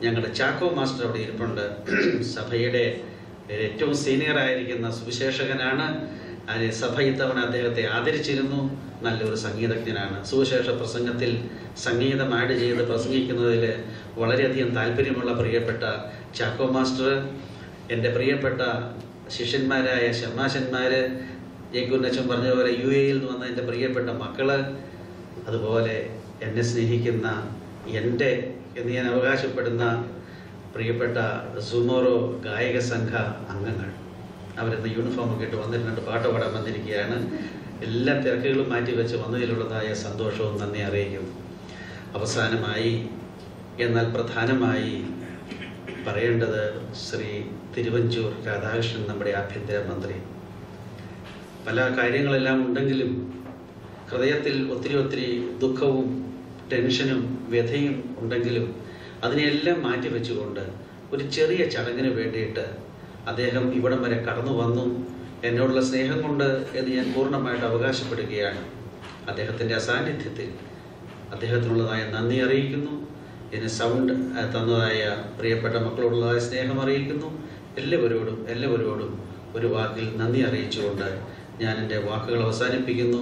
ഞങ്ങളുടെ ചാക്കോ മാസ്റ്റർ അവിടെ ഇരിപ്പുണ്ട്. സഭയുടെ ഏറ്റവും സീനിയറായിരിക്കുന്ന സുവിശേഷകനാണ്. സഭ ഇത്തവണ അദ്ദേഹത്തെ ആദരിച്ചിരുന്നു. നല്ലൊരു സംഗീതജ്ഞനാണ്. സുവിശേഷ പ്രസംഗത്തിൽ സംഗീതം ആഡ് ചെയ്ത് പ്രസംഗിക്കുന്നതിൽ വളരെയധികം താല്പര്യമുള്ള പ്രിയപ്പെട്ട ചാക്കോ മാസ്റ്റർ, എൻ്റെ പ്രിയപ്പെട്ട ശിഷ്യന്മാരായ ഷമ്മാശന്മാർ, ജയ്ക്കുന്നച്ചൻ പറഞ്ഞ പോലെ UAE നിന്ന് വന്ന എൻ്റെ പ്രിയപ്പെട്ട മക്കള്, അതുപോലെ എന്നെ സ്നേഹിക്കുന്ന എൻ്റെ എന്ന് ഞാൻ അവകാശപ്പെടുന്ന പ്രിയപ്പെട്ട സുമോറോ ഗായക സംഘ അംഗങ്ങൾ, അവരെന്ന് യൂണിഫോമൊക്കെ ഇട്ട് വന്നിട്ടുണ്ട്, പാട്ട് പാടാൻ വന്നിരിക്കുകയാണ്. എല്ലാ തിരക്കുകളും മാറ്റിവെച്ച് വന്നതിലുള്ളതായ സന്തോഷവും നന്ദി അറിയിക്കുന്നു. അവസാനമായി എന്നാൽ പ്രധാനമായി പറയേണ്ടത് ശ്രീ തിരുവഞ്ചൂർ രാധാകൃഷ്ണൻ, നമ്മുടെ ആഭ്യന്തരമന്ത്രി. പല കാര്യങ്ങളെല്ലാം ഉണ്ടെങ്കിലും ഹൃദയത്തിൽ ഒത്തിരി ദുഃഖവും ടെൻഷനും വ്യഥയും ഉണ്ടെങ്കിലും അതിനെല്ലാം മാറ്റിവെച്ചുകൊണ്ട് ഒരു ചെറിയ ചടങ്ങിന് വേണ്ടിയിട്ട് അദ്ദേഹം ഇവിടം വരെ കടന്നു വന്നു. എന്നോടുള്ള സ്നേഹം കൊണ്ട് എന്ന് ഞാൻ പൂർണ്ണമായിട്ട് അവകാശപ്പെടുകയാണ്. അദ്ദേഹത്തിൻ്റെ അസാന്നിധ്യത്തിൽ അദ്ദേഹത്തിനുള്ളതായ നന്ദി അറിയിക്കുന്നു. ഇതിന് സൗണ്ട് തന്നതായ പ്രിയപ്പെട്ട മക്കളോടുള്ളതായ സ്നേഹം അറിയിക്കുന്നു. എല്ലാവരോടും ഒരു വാക്കിൽ നന്ദി അറിയിച്ചുകൊണ്ട് ഞാൻ എൻ്റെ വാക്കുകൾ അവസാനിപ്പിക്കുന്നു.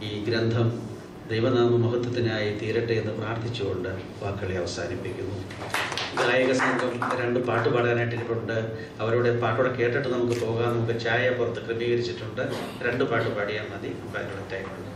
ഈ ഗ്രന്ഥം ദൈവനാമ മഹത്വത്തിനായി തീരട്ടെ എന്ന് പ്രാർത്ഥിച്ചുകൊണ്ട് വാക്കുകളെ അവസാനിപ്പിക്കുന്നു. ഗായക സംഘം 2 പാട്ട് പാടാനായിട്ടിരിപ്പുണ്ട്. അവരുടെ പാട്ടോടെ കേട്ടിട്ട് നമുക്ക് പോകാം. നമുക്ക് ചായ പുറത്ത് ക്രമീകരിച്ചിട്ടുണ്ട്. 2 പാട്ട് പാടിയാൽ മതി. അതിനുള്ള ടൈമുണ്ട്.